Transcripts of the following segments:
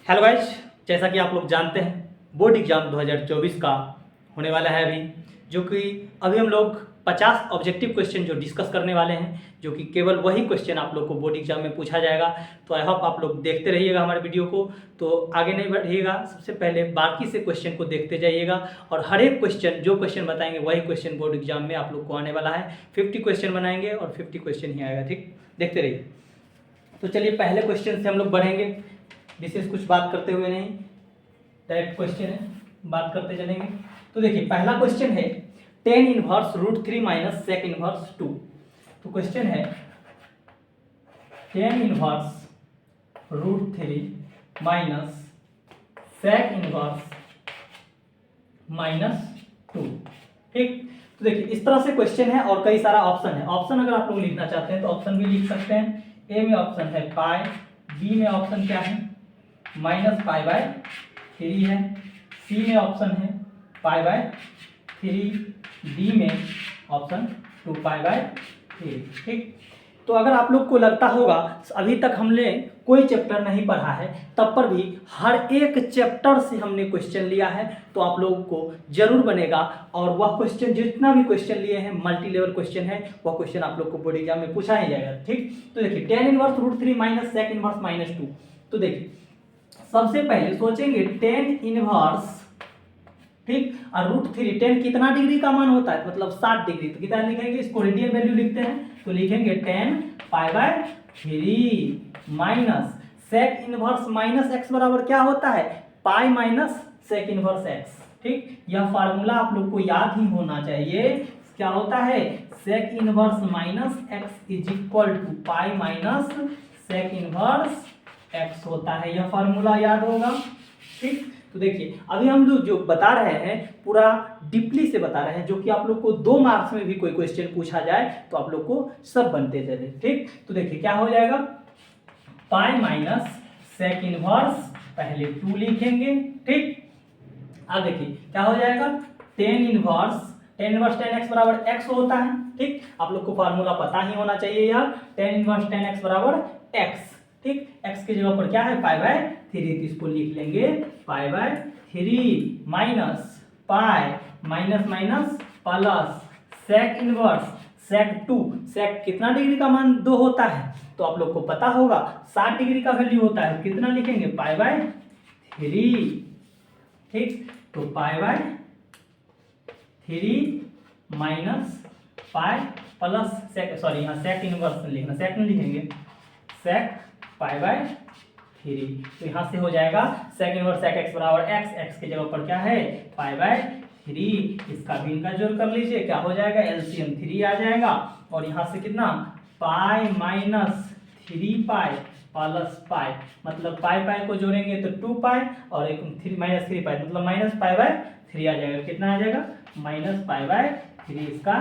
Hello guys, जैसा कि आप लोग जानते हैं बोर्ड एग्जाम 2024 का होने वाला है अभी, जो कि अभी हम लोग 50 ऑब्जेक्टिव क्वेश्चन जो डिस्कस करने वाले हैं, जो कि केवल वही क्वेश्चन आप लोग को बोर्ड एग्जाम में पूछा जाएगा। तो आई होप आप लोग देखते रहिएगा हमारे वीडियो को, तो आगे नहीं बढ़िएगा, सबसे पहले बाकी से क्वेश्चन को देखते जाइएगा और हर एक क्वेश्चन जो क्वेश्चन बताएंगे वही क्वेश्चन बोर्ड एग्जाम में आप लोग को आने वाला है। 50 क्वेश्चन बनाएंगे और 50 क्वेश्चन ही आएगा, ठीक, देखते रहिए। तो चलिए पहले क्वेश्चन से हम लोग बढ़ेंगे, विशेष कुछ बात करते हुए नहीं, डायरेक्ट क्वेश्चन है, बात करते चलेंगे। तो देखिए पहला क्वेश्चन है tan inverse root 3 minus sec inverse 2। तो क्वेश्चन है tan inverse root 3 minus sec inverse -2, ठीक। तो देखिए इस तरह से क्वेश्चन है और कई सारा ऑप्शन है। ऑप्शन अगर आप लोग लिखना चाहते हैं तो ऑप्शन भी लिख सकते हैं। ए में ऑप्शन है पाई, बी में ऑप्शन क्या है -π/3 है, सी में ऑप्शन है π/3, डी में ऑप्शन 2π/3, ठीक। तो अगर आप लोग को लगता होगा अभी तक हमने कोई चैप्टर नहीं पढ़ा है, तब पर भी हर एक चैप्टर से हमने क्वेश्चन लिया है, तो आप लोगों को जरूर बनेगा। और वह क्वेश्चन जितना भी क्वेश्चन लिए हैं मल्टी लेवल क्वेश्चन है, वह क्वेश्चन आप लोग को बोर्ड एग्जाम में पूछा ही जाएगा, ठीक। तो देखिए tan inverse root 3 minus sec inverse -2। तो देखिए सबसे पहले सोचेंगे टेन इनवर्स, ठीक, और रूट 3, टेन कितना डिग्री का मान होता है, मतलब 60 डिग्री। तो कितना लिखेंगे, इसको रेडियन वैल्यू लिखते हैं तो लिखेंगे 10π/3 minus sec inverse minus X बराबर क्या होता है, pi minus sec inverse X, ठीक। यह फार्मूला आप लोग को याद ही होना चाहिए। क्या होता है, sec inverse minus X is equal to pi minus sec inverse X होता है, यह फार्मूला याद होगा, ठीक। तो देखिए अभी हम लोग जो बता रहे हैं पूरा डीपली से बता रहे हैं, जो कि आप लोग को 2 मार्क्स में भी कोई क्वेश्चन पूछा जाए तो आप लोग को सब बनते चले, ठीक। तो देखिए क्या हो जाएगा, पाई माइनस सेक इनवर्स पहले 2 लिखेंगे, ठीक। अब देखिए क्या हो जाएगा, टेन इनवर्स टेन एक्स बराबर एक्स होता है, ठीक। आप लोग को फार्मूला पता ही होना चाहिए यार, टेन इनवर्स टेन एक्स बराबर एक्स, ठीक। एक्स की जगह पर क्या है π/3, तो इसको लिख लेंगे π/3 minus pi minus minus plus sec inverse sec 2, sec कितना डिग्री का मान 2 होता है, तो आप लोग को पता होगा 60 डिग्री का वैल्यू होता है, कितना लिखेंगे π/3, ठीक। तो π/3 minus pi plus sec, sorry यहाँ सेक इनवर्स लिखना, सेक नहीं लिखेंगे, सेक π/3। तो यहाँ से हो जाएगा सेक इनवर्स सेक एक्स बराबर एक्स, एक्स की जगह पर क्या है π/3, इसका भी इनका जोड़ कर लीजिए, क्या हो जाएगा, एलसीएम 3 आ जाएगा। और यहाँ से कितना पाई माइनस 3π प्लस पाई, मतलब पाई को जोड़ेंगे तो 2π और एक 3 माइनस 3π मतलब -π/3 आ जाएगा, कितना आ जाएगा -π/3, इसका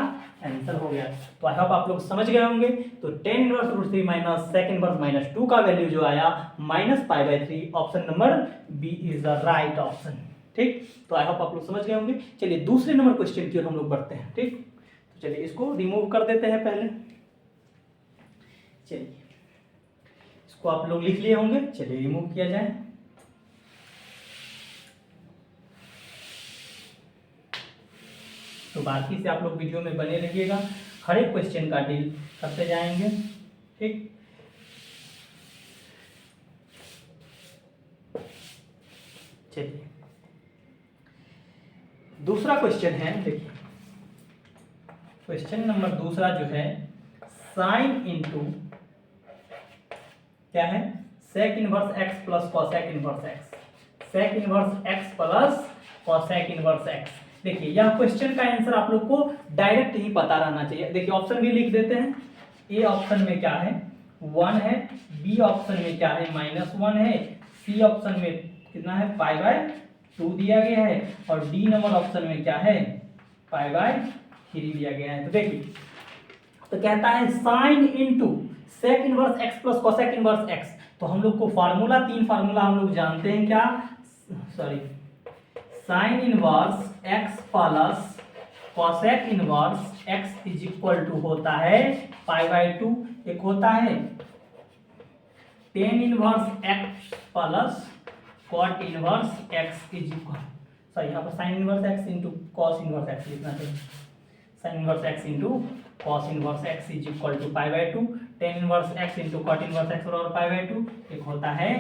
आंसर हो गया। तो आई होप आप लोग समझ गए होंगे। तो tan inverse root 3 minus sec inverse -2 का वैल्यू जो आया -π/3, option number B is the right option, ठीक। तो आई होप आप लोग समझ गए होंगे। चलिए दूसरे नंबर क्वेश्चन की ओर हम लोग बढ़ते हैं, ठीक। तो चलिए इसको रिमूव कर देते हैं पहले, चलिए इसको आप लोग लिख लिए होंगे, चलिए रिमूव किया जाए। तो बाकी से आप लोग वीडियो में बने रहिएगा, हर एक क्वेश्चन का डील करते जाएंगे, ठीक। चलिए दूसरा क्वेश्चन है, देखिए क्वेश्चन नंबर दूसरा जो है साइन इनटू क्या है, sec inverse X plus cosec inverse X, sec inverse X plus cosec inverse X. देखिए यह क्वेश्चन का आंसर आप लोग को डायरेक्ट ही पता रहना चाहिए। देखिए ऑप्शन भी लिख देते हैं, ए ऑप्शन में क्या है 1 है, बी ऑप्शन में क्या है -1 है, सी ऑप्शन में कितना है π/2 दिया गया है, और डी नंबर ऑप्शन में क्या है π/3 दिया गया है। तो देखिए तो कहता है sine into sec inverse X plus cosec inverse X. तो हम लोग को फार्मूला 3 फार्मूला हम लोग जानते हैं, क्या, sorry, sine inverse X plus cosec inverse X is equal to होता है π/2, एक होता है tan inverse X plus cot inverse X is equal, sorry यहाँ पर sine inverse X into cos inverse X लिखना चाहिए, sine inverse X into cos inverse X is equal to π/2, tan inverse X into cot inverse X बराबर π/2, एक होता है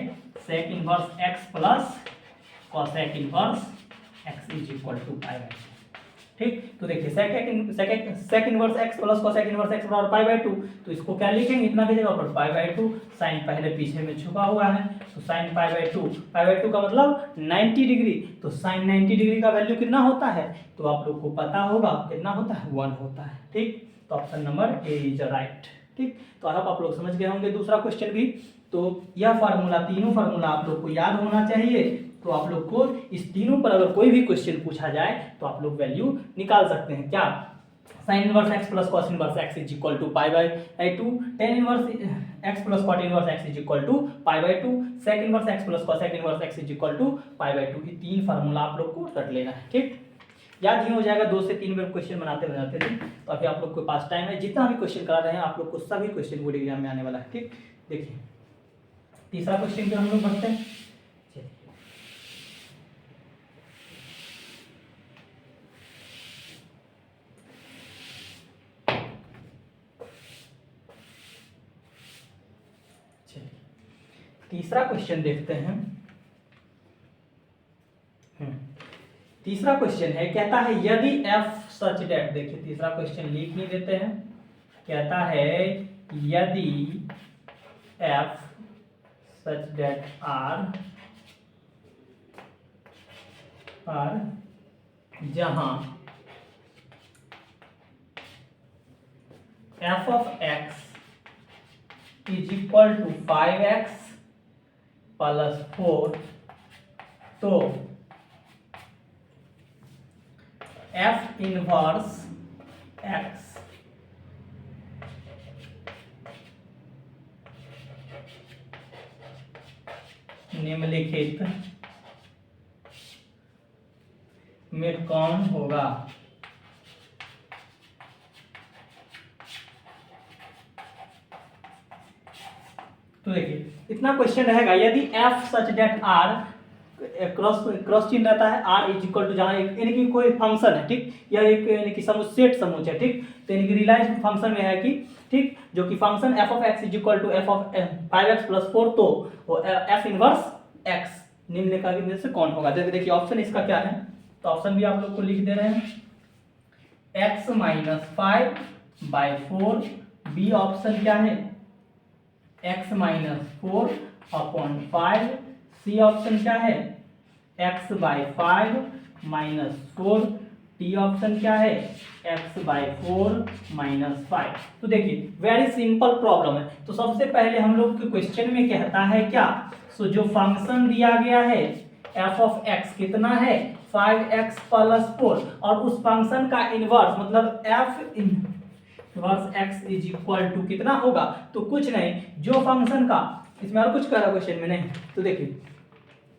sec inverse X plus cosec inverse X is equal to π/2। ठीक, तो देखिए sec inverse X plus cosec inverse X बराबर π/2, तो इसको क्या लिखेंगे, इतना की जगह पर π/2, साइन पहले पीछे में छुपा हुआ है, तो साइन π/2 का मतलब 90 डिग्री, तो साइन 90 डिग्री का वैल्यू कितना होता है, तो आप लोग को पता होगा कितना होता है, 1 होता है। ठीक, तो option number A is right. ठीक, तो आप लोग समझ गए होंगे दूसरा क्वेश्चन भी। तो यह फार्मूला, तीनों फार्मूला आप लोग को याद होना चाहिए, तो आप लोग को इस तीनों पर अगर कोई भी क्वेश्चन पूछा जाए तो आप लोग वैल्यू निकाल सकते हैं। क्या, sine inverse X plus cos inverse X is equal to π/2, tan inverse X plus cot inverse X is equal to π/2, sec inverse X plus cosec inverse X is equal to π/2। ये तीन formula आप लोग को रट लेना है। ठीक, याद ही हो जाएगा, 2 से 3 बार क्वेश्चन बनाते बनाते थे, तो अभी आप लोग के पास टाइम है, जितना भी क्वेश्चन करा रहे हैं आप लोग को सभी क्वेश्चन बोर्ड एग्जाम में आने वाला है। ठीक, देखिए तीसरा क्वेश्चन पे हम लोग बढ़ते हैं। तीसरा क्वेश्चन देखते हैं। तीसरा क्वेश्चन है, कहता है यदि f सच डेट, देखिए तीसरा क्वेश्चन लिख नहीं देते हैं, कहता है यदि f सच डेट r जहां f of x is equal to 5x plus 4, तो f इनवर्स x निम्नलिखित में कौन होगा। तो देखिए इतना क्वेश्चन रहेगा, यदि f such that r, cross चिन्ह रहता है, r इज इक्वल टू जहां यानी कि कोई फंक्शन है, ठीक, यह एक यानी कि सेट समुच्चय है, ठीक, तो यानी कि रियलाइज फंक्शन में है कि, ठीक, जो कि function f of x is equal to f of 5x plus 4, तो वो f इनवर्स x निम्नलिखित में से कौन होगा। देखिए ऑप्शन इसका क्या है, तो ऑप्शन भी आप लोग को लिख दे रहे हैं, x माइनस 5/4, बी ऑप्शन क्या है x माइनस 4/5, सी ऑप्शन क्या है x/5 माइनस 4, डी ऑप्शन क्या है x/4 माइनस 5। तो देखिए वेरी सिंपल प्रॉब्लम है। तो सबसे पहले हम लोग के क्वेश्चन में कहता है क्या, सो जो फंक्शन दिया गया है f ऑफ x कितना है 5x प्लस 4, और उस फंक्शन का इनवर्स मतलब f inverse x is equal to कितना होगा, तो कुछ नहीं, जो फंक्शन का, इसमें और कुछ कह रहा क्वेश्चन में नहीं, तो देखिए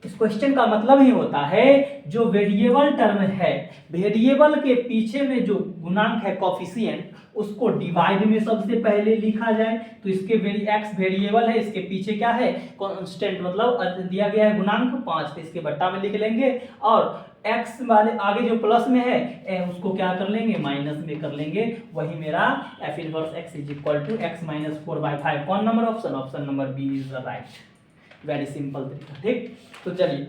इस क्वेश्चन का मतलब ही होता है जो वेरिएबल टर्म है, वेरिएबल के पीछे में जो गुणांक है कोफिशिएंट, उसको डिवाइड में सबसे पहले लिखा जाए। तो इसके x वेरिएबल है, इसके पीछे क्या है कांस्टेंट, मतलब दिया गया है गुणांक 5, तो इसके बट्टा में लिख लेंगे, और x वाले आगे जो प्लस में है उसको क्या कर लेंगे माइनस में कर लेंगे, वही मेरा f inverse x is equal to x minus 4/5। कौन number option, option number B is the right. Very simple तरीका। ठीक, तो चलिए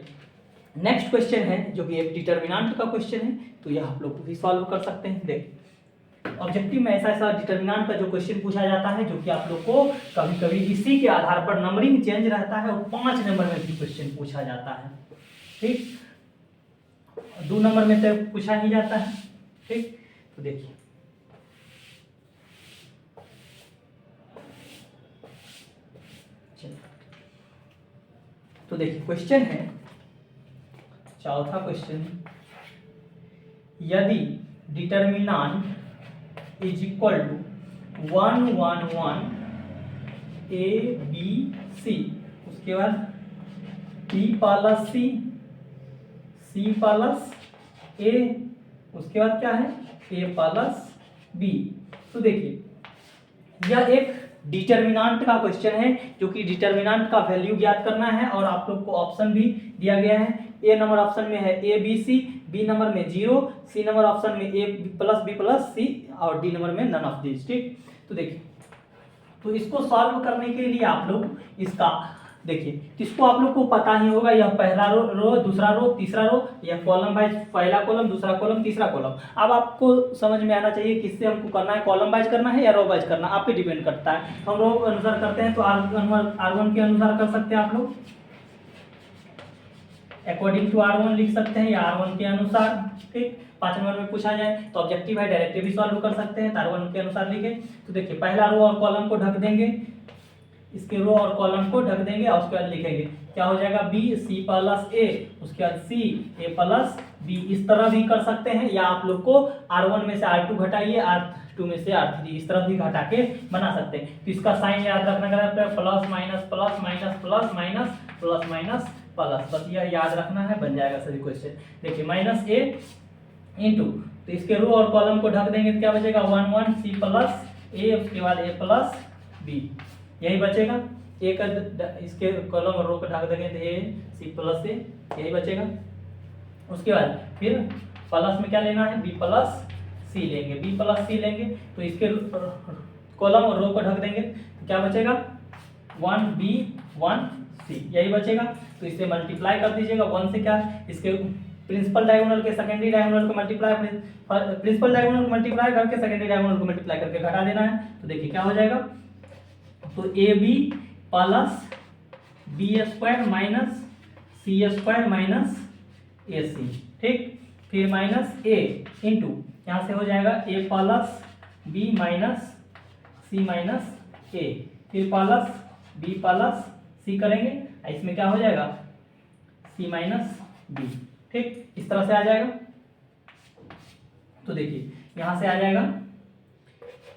नेक्स्ट क्वेश्चन है जो कि एक डिटर्मिनेंट का क्वेश्चन है, तो यह आप लोग भी सॉल्व कर सकते हैं। देखिए ऑब्जेक्टिव में ऐसा ऐसा डिटर्मिनेंट का जो क्वेश्चन पूछा जाता है, जो कि आप लोग को कभी कभी इसी के आधार पर नंबरिंग चेंज रहता है, और 5 नंबर में भी क्वेश्चन पूछा जाता है। ठीक, 2 नंबर में तो पूछा ही जाता है। ठीक, तो देखिए तो देखिए क्वेश्चन है, चौथा क्वेश्चन, यदि determinant is equal to 1 1 1 a b c, उसके बाद b plus c, c plus a, उसके बाद क्या है a प्लस b। तो देखिए यह एक डिटर्मिनेंट का क्वेश्चन है, जो कि डिटर्मिनेंट का वैल्यू ज्ञात करना है और आप लोग को ऑप्शन भी दिया गया है। ए नंबर ऑप्शन में है A B C, B number में 0, सी नंबर ऑप्शन में A plus B plus C और डी नंबर में नन ऑफ दिस। ठीक, तो देखिए, तो इसको सॉल्व करने के लिए आप लोग इसका देखिए, इसको आप लोग को पता ही होगा, यह पहला रो दूसरा रो तीसरा रो, यह कॉलम वाइज, पहला कॉलम दूसरा कॉलम तीसरा कॉलम। अब आपको समझ में आना चाहिए किससे हमको करना है, कॉलम वाइज करना है या रो वाइज करना है, आप पे डिपेंड करता है। हम रो अनुसार करते हैं तो R1 के अनुसार कर सकते हैं आप लोग, अकॉर्डिंग टू R1 लिख सकते हैं या R1 के अनुसार। ठीक, 5 नंबर में पूछा जाए तो ऑब्जेक्टिव है, डायरेक्टली भी सॉल्व कर सकते हैं, तो R1 के अनुसार लिखे। तो देखिए, पहला रो और कॉलम को ढक देंगे, इसके रो और कॉलम को ढक देंगे और उसके बाद लिखेंगे क्या हो जाएगा, बी सी प्लस ए, उसके बाद सी ए प्लस बी। इस तरह भी कर सकते हैं, या आप लोग को R1 में से R2 घटाइए, R2 में से R3, इस तरह भी घटा के बना सकते हैं। तो इसका साइन याद रखना है, plus minus plus minus plus minus plus minus plus, बस यह याद रखना है, बन जाएगा सभी क्वेश्चन। देखिए, माइनस ए इंटू, तो इसके रो और कॉलम को ढक देंगे तो क्या बचेगा, 1 1 सी प्लस ए, उसके बाद ए प्लस बी, यही बचेगा। ए का इसके कॉलम और रो को ढक देंगे तो ए सी प्लस ए, यही बचेगा। उसके बाद फिर प्लस में क्या लेना है, बी प्लस सी लेंगे, बी प्लस सी लेंगे, तो इसके कॉलम और रो को ढक देंगे तो क्या बचेगा, 1 बी 1 सी, यही बचेगा। तो इसे मल्टीप्लाई कर दीजिएगा 1 से, क्या इसके प्रिंसिपल डायगोनल के सेकेंडरी डायगोनल को मल्टीप्लाई, प्रिंसिपल डायगोनल को मल्टीप्लाई करके सेकेंडरी डायगोनल को मल्टीप्लाई करके घटा देना है। तो देखिए क्या हो जाएगा, तो A B plus B square minus C square minus A C. ठीक, फिर माइनस ए इंटू, यहाँ से हो जाएगा A plus B minus C minus A, फिर प्लस बी प्लस सी करेंगे, इसमें क्या हो जाएगा, सी माइनस बी। ठीक, इस तरह से आ जाएगा। तो देखिए, यहाँ से आ जाएगा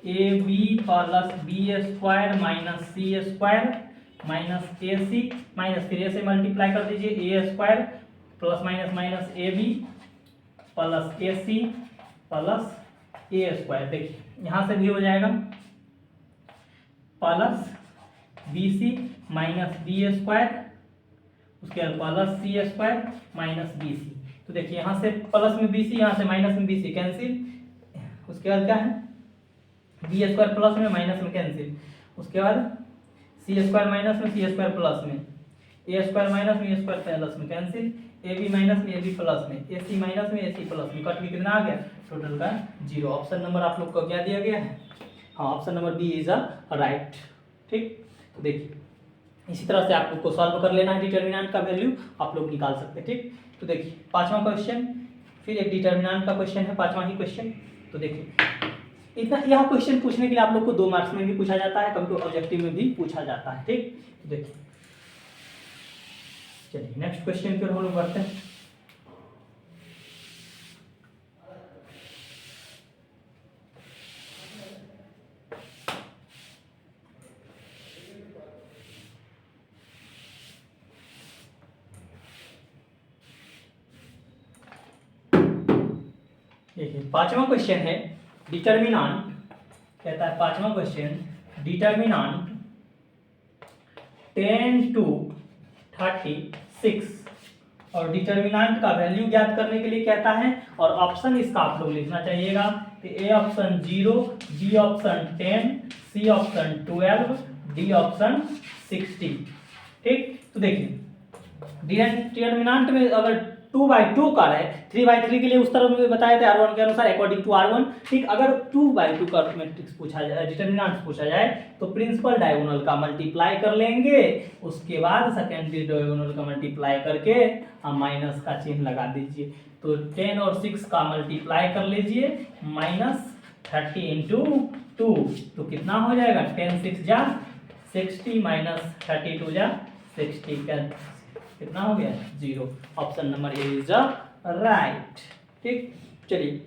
A B plus B square minus C square minus A C, minus फिर ए से मल्टीप्लाई कर दीजिए, A square plus minus minus A B plus A C plus A square. देखिए, यहाँ से भी हो जाएगा plus B C minus B square, उसके बाद plus C square minus B C. तो देखिए, यहाँ से प्लस में बी सी, यहाँ से माइनस में बी सी कैंसिल, उसके बाद क्या है, बी स्क्वायर प्लस में माइनस में कैंसिल, उसके बाद सी स्क्वायर माइनस में सी स्क्वायर प्लस में, ए स्क्वायर माइनस में ए स्क्वायर प्लस में कैंसिल, ए बी माइनस में ए बी प्लस में, ए सी माइनस में ए सी प्लस में, कट के कितना आ गया, टोटल का 0। ऑप्शन नंबर आप लोग को क्या दिया गया है, हाँ, option number B is a right. ठीक, तो देखिए, इसी तरह से आप लोग को सॉल्व कर लेना है, डिटर्मिनेंट का वैल्यू आप लोग निकाल सकते हैं। ठीक, तो देखिए, 5वां क्वेश्चन, फिर एक डिटर्मिनेंट का क्वेश्चन है, 5वां ही क्वेश्चन। तो देखिए, इतना यह क्वेश्चन पूछने के लिए आप लोग को 2 मार्क्स में भी पूछा जाता है, कभी ऑब्जेक्टिव में भी पूछा जाता है। ठीक, तो देखिए, चलिए नेक्स्ट क्वेश्चन फिर हम लोग बढ़ते हैं। देखिए, 5वां क्वेश्चन है डिटर्मिनेंट, कहता है 5वां क्वेश्चन, डिटर्मिनेंट 10 to 36 और डिटर्मिनेंट का वैल्यू ज्ञात करने के लिए कहता है, और ऑप्शन इसका आप लोग लिखना चाहिएगा। तो A option 0, B option 10, C option 12, D option 60। ठीक, तो देखिए, डिटर्मिनेंट में अगर 2/2 का है, 3/3 के लिए उस तरह में बताए थे R1 के अनुसार, अकॉर्डिंग टू R1। ठीक, अगर 2/2 का मैट्रिक्स पूछा जाए, डिटर्मिनेंट पूछा जाए, तो प्रिंसिपल डायगोनल का मल्टीप्लाई कर लेंगे, उसके बाद सेकेंडरी डायगोनल का मल्टीप्लाई करके हम माइनस का चिन्ह लगा दीजिए। तो 10 और 6 का मल्टीप्लाई कर लीजिए, -30 इंटू 2, तो कितना हो जाएगा, 10 6 जा 60 माइनस 32 जा 60, कितना हो गया, 0। Option number A is the right. ठीक, चलिए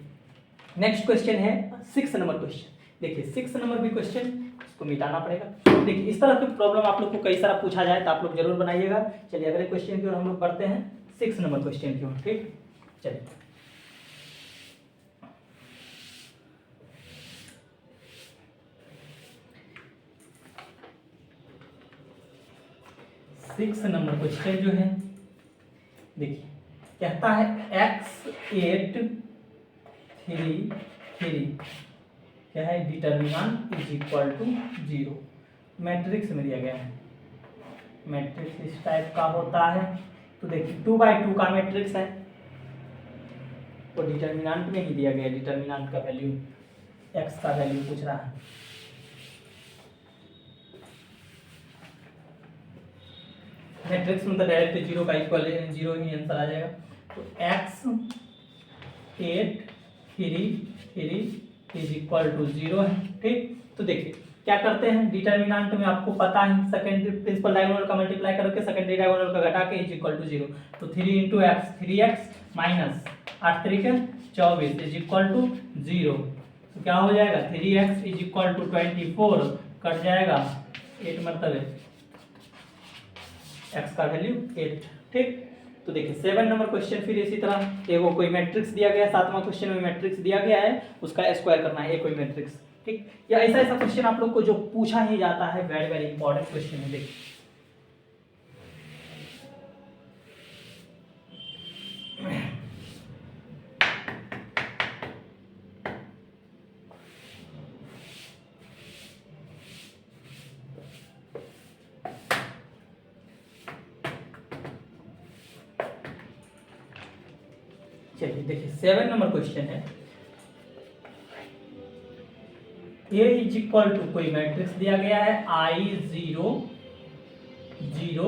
नेक्स्ट क्वेश्चन है 6 नंबर क्वेश्चन। देखिए, 6 नंबर भी क्वेश्चन, इसको मिटाना पड़ेगा। देखिए, इस तरह की प्रॉब्लम आप लोग को कई सारा पूछा जाए तो आप लोग जरूर बनाइएगा। चलिए अगले क्वेश्चन की ओर हम लोग बढ़ते हैं, 6 नंबर क्वेश्चन की ओर। ठीक, चलिए 6 नंबर क्वेश्चन जो है देखिए, कहता है x8 3 3 क्या है, determinant is equal to 0। Matrix में दिया गया है, मैट्रिक्स इस टाइप का होता है। तो देखिए 2/2 का मैट्रिक्स है, तो डिटर्मिनेंट में ही दिया गया है, डिटर्मिनेंट का वैल्यू x का वैल्यू पूछ रहा है। मैट्रिक्स में तो डायरेक्ट 0 का इक्वल 0 ही आंसर आ जाएगा। तो x8 3 3 इज इक्वल टू 0 है, ठीक। तो देखिए क्या करते हैं, डिटर्मिनेंट में आपको पता है सेकेंडरी प्रिंसिपल डायगोनल का मल्टीप्लाई करके सेकेंडरी डायगोनल का घटा के इज इक्वल टू 0। तो 3 इंटू एक्स 3x माइनस 8 3 के 24 इज इक्वल टू 0। तो क्या हो जाएगा, 3x is equal to 24 cut जाएगा 8 मतलब x का वैल्यू 8, ठीक। तो देखिए 7 नंबर क्वेश्चन फिर इसी तरह एगो कोई मैट्रिक्स दिया गया है, 7वां क्वेश्चन में मैट्रिक्स दिया गया है, उसका स्क्वायर करना है कोई मैट्रिक्स, ठीक। या ऐसा ऐसा क्वेश्चन आप लोग को जो पूछा ही जाता है, वेरी वेरी इंपॉर्टेंट क्वेश्चन है। देखिए चलिए देखिए 7 नंबर क्वेश्चन है, a इज इक्वल टू कोई मैट्रिक्स दिया गया है I 0 0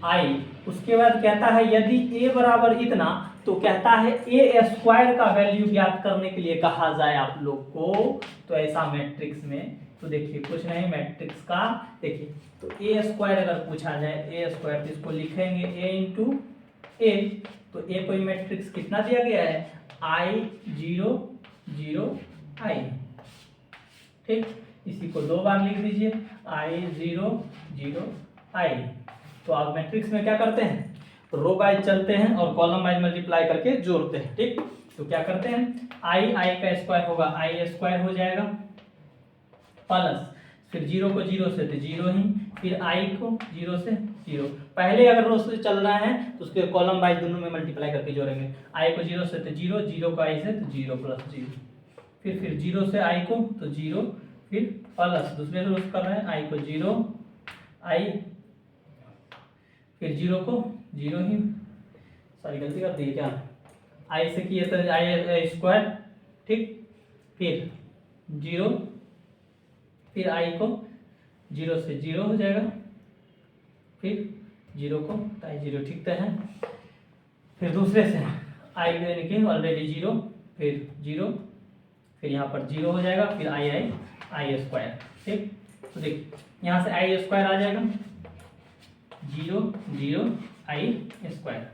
I, उसके बाद कहता है यदि a बराबर इतना, तो कहता है a स्क्वायर का वैल्यू ज्ञात करने के लिए कहा जाए आप लोग को। तो ऐसा मैट्रिक्स में तो देखिए कुछ नहीं, मैट्रिक्स का देखिए तो a स्क्वायर अगर पूछा जाए, a स्क्वायर तो इसको लिखेंगे a इंटू a। तो a कोई मैट्रिक्स कितना दिया गया है, I 0 0 I, ठीक। इसी को 2 बार लिख दीजिए, I 0 0 I। तो आप मैट्रिक्स में क्या करते हैं, रो वाइज चलते हैं और कॉलम वाइज मल्टीप्लाई करके जोड़ते हैं, ठीक। तो क्या करते हैं, I का स्क्वायर होगा I स्क्वायर हो जाएगा, प्लस फिर 0 को 0 से तो 0 ही, फिर I को 0 से 0। पहले अगर रो से चल रहा है तो उसके कॉलम वाइज दोनों में मल्टीप्लाई करके जोड़ेंगे, I को 0 से तो 0, 0 को I से तो 0 प्लस 0, फिर 0 से I को तो 0, फिर प्लस दूसरे रो से कर रहे हैं I को 0 I, फिर 0 को 0 ही, सॉरी गलती कर दी क्या, I से किए तो I स्क्वायर, ठीक। फिर 0, फिर I को 0 से 0 हो जाएगा, फिर 0 को I 0, ठीक है। फिर दूसरे से I यानी कि ऑलरेडी 0, फिर 0, फिर यहाँ पर 0 हो जाएगा, फिर I स्क्वायर, ठीक। तो देखिए यहाँ से I स्क्वायर आ जाएगा 0 0 I स्क्वायर।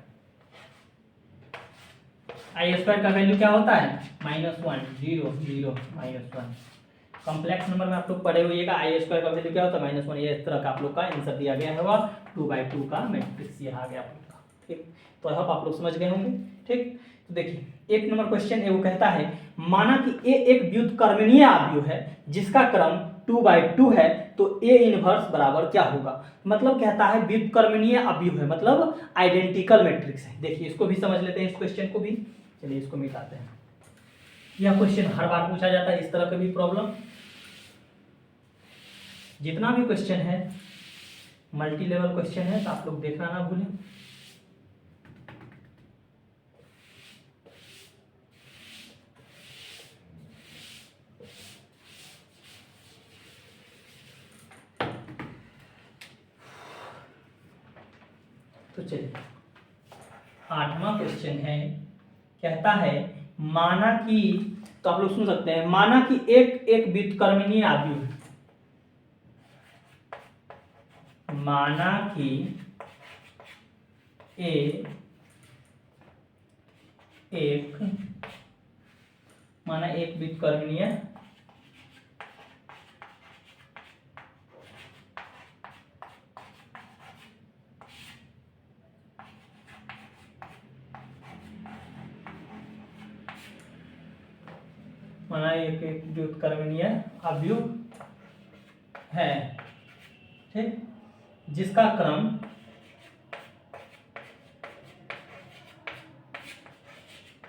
I स्क्वायर का वैल्यू क्या होता है, -1 0 0 -1। कॉम्प्लेक्स नंबर में आप लोग पढ़े हुएगा I स्क्वायर का वैल्यू क्या होता है, -1। ये इस तरह का आप लोग का आंसर दिया गया है, 2/2 का मैट्रिक्स ये आ गया आप लोग का, ठीक। तो आई होप आप लोग समझ गए होंगे, ठीक। तो देखिए 1 नंबर क्वेश्चन है, वो कहता है माना कि a एक व्युत्क्रमणीय अवयव है जिसका क्रम 2/2 है, तो a इनवर्स बराबर क्या होगा। मतलब कहता है व्युत्क्रमणीय अवयव है, मतलब आइडेंटिकल मैट्रिक्स है। देखिए इसको भी समझ लेते हैं, इस क्वेश्चन को भी, चलिए इसको मिटाते हैं। यह क्वेश्चन हर बार पूछा जाता है, इस तरह का भी प्रॉब्लम, जितना भी क्वेश्चन है मल्टी लेवल क्वेश्चन है, तो आप लोग देखना ना भूलें। तो चलिए 8वां क्वेश्चन है, कहता है माना कि, तो आप लोग सुन सकते हैं, माना कि एक व्युत्क्रमणीय अवयव है, माना कि a एक व्युत्क्रमणीय एक व्युत्क्रमणीय अवयव है, ठीक, जिसका क्रम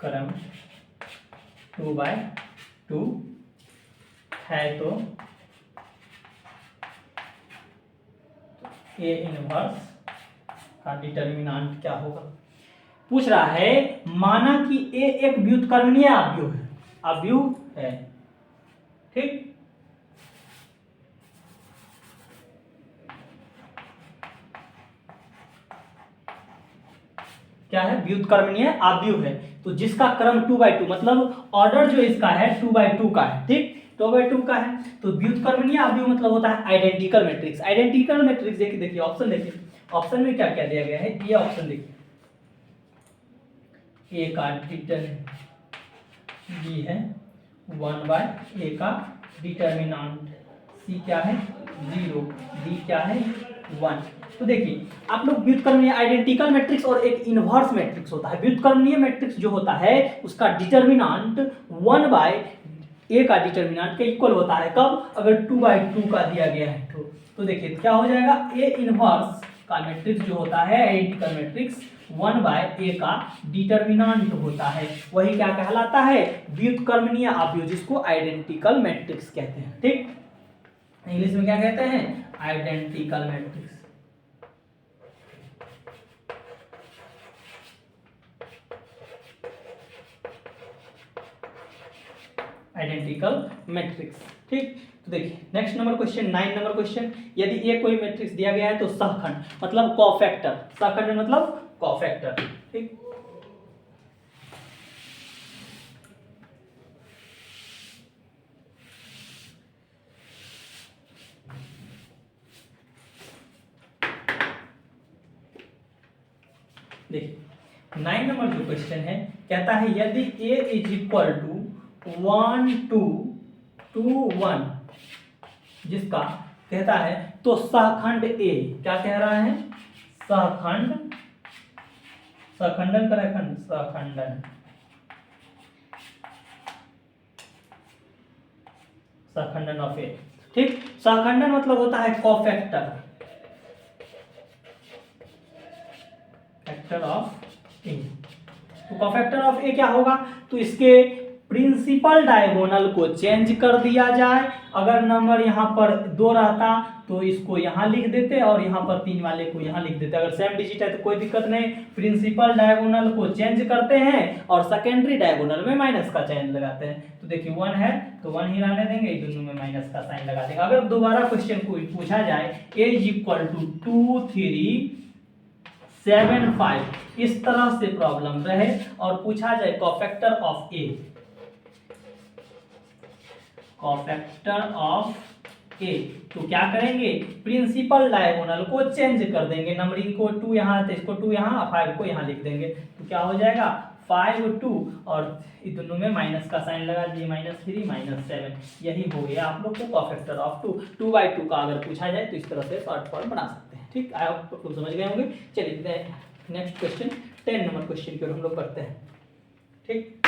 क्रम 2/2 है तो ए इनवर्स का डिटर्मिनेंट क्या होगा। पूछ रहा है माना कि ए एक व्युत्क्रमणीय अवयव है, ठीक। क्या है, व्युत्क्रमणीय अवयव है, तो जिसका क्रम 2/2 मतलब ऑर्डर जो इसका है 2/2 का है, ठीक, 2/2 का है। तो व्युत्क्रमणीय अवयव मतलब होता है आइडेंटिकल मैट्रिक्स। आइडेंटिकल मैट्रिक्स देखिए ऑप्शन देखिए, ऑप्शन में क्या क्या दिया गया है, ये ऑप्शन देखिए, ए का डिटर्मिनेंट बी है 1/a का डिटर्मिनेंट, सी क्या है 0, डी क्या है 1। तो देखिए आप लोग व्युत्क्रमणीय आइडेंटिकल मैट्रिक्स और एक इनवर्स मैट्रिक्स होता है। व्युत्क्रमणीय मैट्रिक्स जो होता है उसका डिटर्मिनेंट 1/a का डिटर्मिनेंट के इक्वल होता है, कब, अगर 2/2 का दिया गया है तो देखिए क्या हो जाएगा, ए इनवर्स का मैट्रिक्स जो होता है आइडेंटिकल मैट्रिक्स 1/a का डिटर्मिनेंट होता है, वही क्या कहलाता है, व्युत्क्रमणीय अवयव, जिसको आइडेंटिकल मैट्रिक्स कहते हैं, ठीक। इंग्लिश में क्या कहते हैं, आइडेंटिकल मैट्रिक्स। आइडेंटिकल मैट्रिक्स, ठीक। तो देखिए next number question 9 number question, यदि ए कोई मैट्रिक्स दिया गया है तो सहखंड मतलब कोफैक्टर, सहखंड मतलब कोफैक्टर, ठीक। देखिए 9 नंबर जो क्वेश्चन है कहता है यदि a इज इक्वल टू 1 2 2 1, जिसका कहता है तो सहखंड ए, क्या कह रहा है, सहखंड, सहखंडन का खंड, सहखंडन, सहखंडन ऑफ ए, ठीक। सहखंडन मतलब होता है कोफैक्टर, फैक्टर ऑफ ए। तो कोफैक्टर ऑफ ए क्या होगा, तो इसके प्रिंसिपल डायगोनल को चेंज कर दिया जाए। अगर नंबर यहाँ पर 2 रहता तो इसको यहाँ लिख देते और यहाँ पर 3 वाले को यहाँ लिख देते। अगर सेम डिजिट है तो कोई दिक्कत नहीं, प्रिंसिपल डायगोनल को चेंज करते हैं और सेकेंडरी डायगोनल में माइनस का साइन लगाते हैं। तो देखिए 1 है तो 1 ही रहने देंगे, दोनों में माइनस का साइन लगा देंगे। अगर दोबारा क्वेश्चन को पूछा जाए a इज इक्वल टू 2 3 7 5, इस तरह से प्रॉब्लम रहे और पूछा जाए cofactor of A, cofactor of A, तो क्या करेंगे, प्रिंसिपल डायगोनल को चेंज कर देंगे, नंबरिंग को 2 यहाँ तो इसको 2 यहाँ, 5 को यहाँ लिख देंगे। तो क्या हो जाएगा 5 2 और दोनों में माइनस का साइन लगा दिए, -3 -7, यही हो गया आप लोग को कोफैक्टर ऑफ 2। 2/2 का अगर पूछा जाए तो इस तरह से शॉर्ट फॉर्म बना सकते हैं, ठीक। आप लोग समझ गए होंगे। चलिए नेक्स्ट क्वेश्चन 10 नंबर क्वेश्चन की ओर हम लोग करते हैं, ठीक।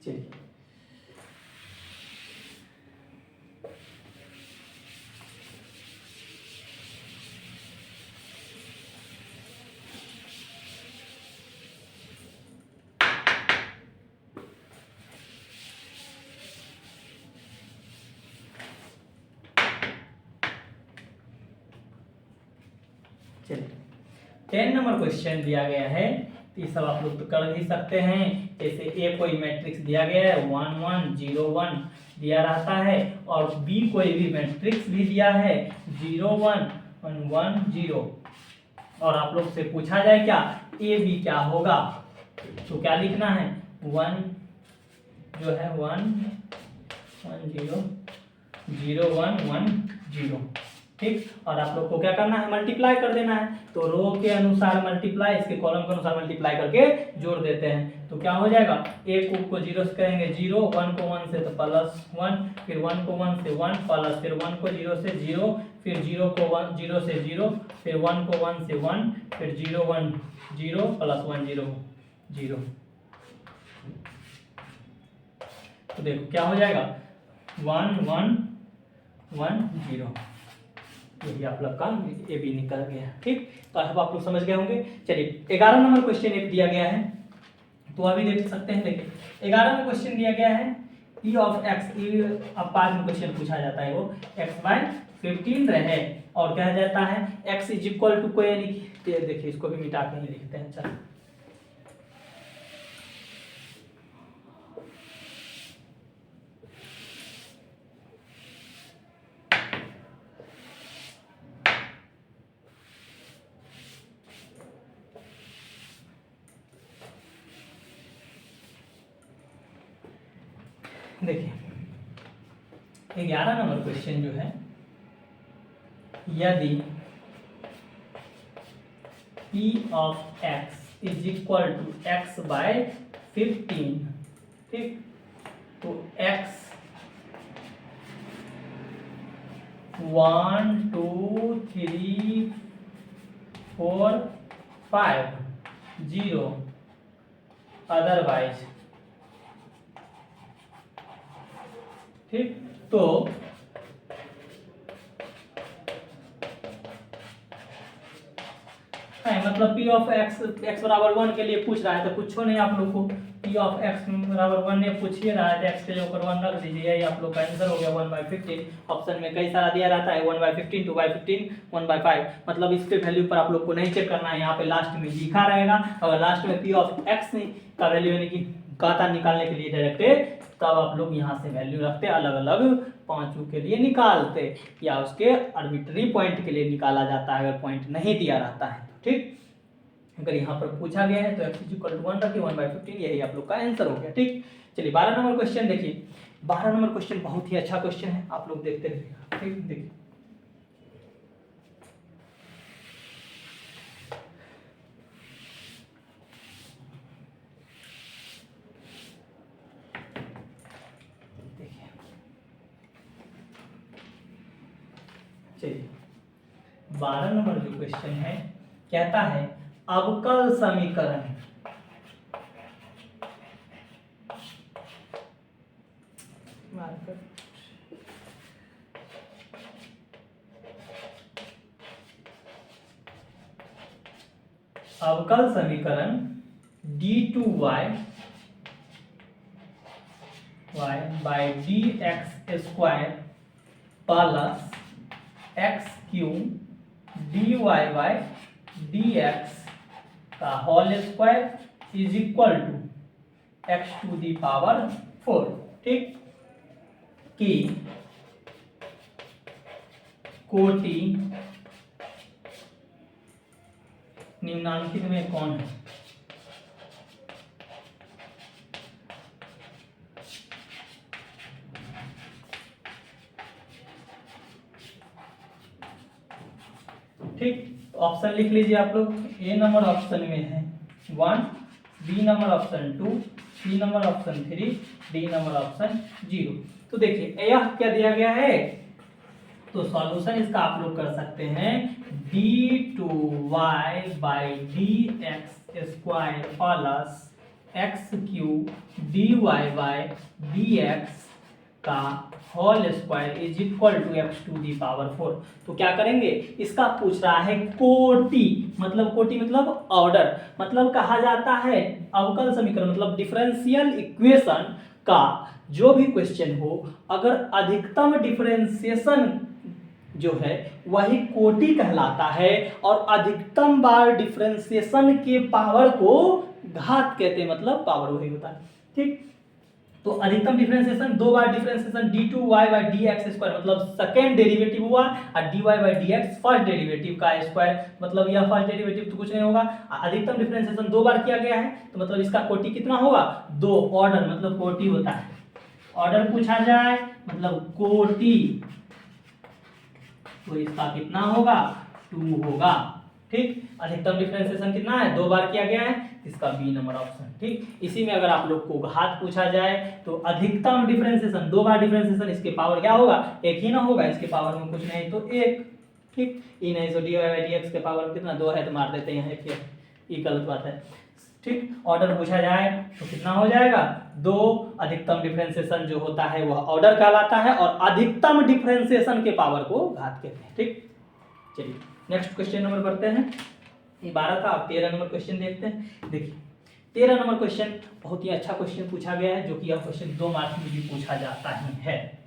चलिए चलिए 10 नंबर क्वेश्चन दिया गया है, तो ये सब आप लोग तो कर ही सकते हैं। जैसे ए कोई मैट्रिक्स दिया गया है 1 1 0 1 दिया रहता है, और बी कोई भी मैट्रिक्स भी दिया है 0 1 1 1 0, और आप लोग से पूछा जाए क्या ए बी क्या होगा, तो क्या लिखना है 1 जो है 1 1 0 0 1 1 0, ठीक। और आप लोग को क्या करना है, मल्टीप्लाई कर देना है। तो रो के अनुसार मल्टीप्लाई, इसके कॉलम के अनुसार मल्टीप्लाई करके जोड़ देते हैं। तो क्या हो जाएगा, एक को 0 से करेंगे 0, 1 को 1 से तो +1, फिर 1 को 1 से 1 प्लस, फिर 1 को 0 से 0, फिर 0 को 1 0 से 0, फिर 1 को 1 से 1, फिर 0 1 0 प्लस 1 0 0। तो देखो क्या हो जाएगा 1 1 1 0, यही आप लोग का ए बी निकल गया, ठीक। तो अब आप लोग समझ गए होंगे। चलिए 11 नंबर क्वेश्चन एक दिया गया है, तो अभी देख सकते हैं। देखिए 11 में क्वेश्चन दिया गया है ई ऑफ एक्स, अब 5 में क्वेश्चन पूछा जाता है वो x/15 रहे और कहा जाता है x इज इक्वल टू कोई, यानी कि देखिए इसको भी मिटा के ही लिखते हैं। चलो देखिए 11 नंबर क्वेश्चन जो है, यदि p of x is equal to x/15, ठीक, तो x 1 2 3 4 5 0 अदरवाइज, ठीक, तो मतलब p ऑफ x बराबर 1 के लिए पूछ रहा है तो कुछ नहीं आप लोग को p ऑफ x बराबर 1 ने पूछ ही रहा है तो x के ऊपर 1 रख दीजिए, यही आप लोग का आंसर हो गया 1/15। ऑप्शन में कई सारा दिया रहता है 1/15, 2/15, 1/5, मतलब इसके वैल्यू पर आप लोग को नहीं चेक करना है, यहाँ पे लास्ट में लिखा रहेगा। अगर लास्ट में p ऑफ x का वैल्यू यानी कि काटा निकालने के लिए डायरेक्ट, तब आप लोग यहाँ से वैल्यू रखते, अलग अलग पांचों के लिए निकालते या उसके आर्बिट्री पॉइंट के लिए निकाला जाता है अगर पॉइंट नहीं दिया रहता है, ठीक। अगर यहाँ पर पूछा गया है तो x = 1 रखिए, 1/15, यही आप लोग का आंसर हो गया, ठीक। चलिए 12 नंबर क्वेश्चन देखिए। 12 नंबर क्वेश्चन बहुत ही अच्छा क्वेश्चन है, आप लोग देखते रहिएगा, ठीक। देखिए चलिए 12 नंबर जो क्वेश्चन है कहता है अवकल समीकरण, अवकल समीकरण d2y by dx² plus x³ dy by dx का whole square is equal to x⁴, ठीक, कि कोटि निम्नांकित में कौन है। ठीक, ऑप्शन लिख लीजिए आप लोग। ए नंबर ऑप्शन में है 1, B number option 2, C number option 3, D number option 0। तो देखिए यह क्या दिया गया है, तो सॉल्यूशन इसका आप लोग कर सकते हैं d2y by dx² plus x³ dy by dx का whole square is equal to x⁴। तो क्या करेंगे, इसका पूछ रहा है कोटि मतलब ऑर्डर, मतलब कहा जाता है अवकल समीकरण मतलब डिफरेंशियल इक्वेशन का जो भी क्वेश्चन हो, अगर अधिकतम डिफरेंशिएशन जो है वही कोटि कहलाता है और अधिकतम बार डिफरेंशिएशन के पावर को घात कहते हैं, मतलब पावर वही होता है, ठीक। तो अधिकतम differentiation 2 bar differentiation d2y by dx² मतलब सेकेंड डेरिवेटिव हुआ और dy by dx first derivative का स्क्वायर, मतलब यह फर्स्ट डेरिवेटिव तो कुछ नहीं होगा। अधिकतम डिफरेंशिएशन 2 बार किया गया है तो मतलब इसका कोटि कितना होगा 2, ऑर्डर मतलब कोटि होता है, ऑर्डर पूछा जाए मतलब कोटि, तो इसका कितना होगा 2 होगा, ठीक। अधिकतम डिफरेंशिएशन कितना है 2 बार किया गया है, इसका बी नंबर ऑप्शन, ठीक। इसी में अगर आप लोग को घात पूछा जाए तो अधिकतम डिफरेंशिएशन 2 बार डिफरेंशिएशन, इसके पावर क्या होगा 1 ही ना होगा, इसके पावर में कुछ नहीं तो 1, ठीक। ई नहीं तो dy बाई dx के पावर कितना 2 है तो मार देते हैं 1, ये गलत बात है, ठीक। ऑर्डर पूछा जाए तो कितना हो जाएगा 2, अधिकतम डिफरेंशिएशन जो होता है वह ऑर्डर कहलाता है और अधिकतम डिफरेंशिएशन के पावर को घात कहते हैं, ठीक। चलिए नेक्स्ट क्वेश्चन नंबर बढ़ते हैं, ये 12 था, अब 13 नंबर क्वेश्चन देखते हैं। देखिए 13 नंबर क्वेश्चन बहुत ही अच्छा क्वेश्चन पूछा गया है, जो कि यह क्वेश्चन 2 मार्क्स में भी पूछा जाता ही है।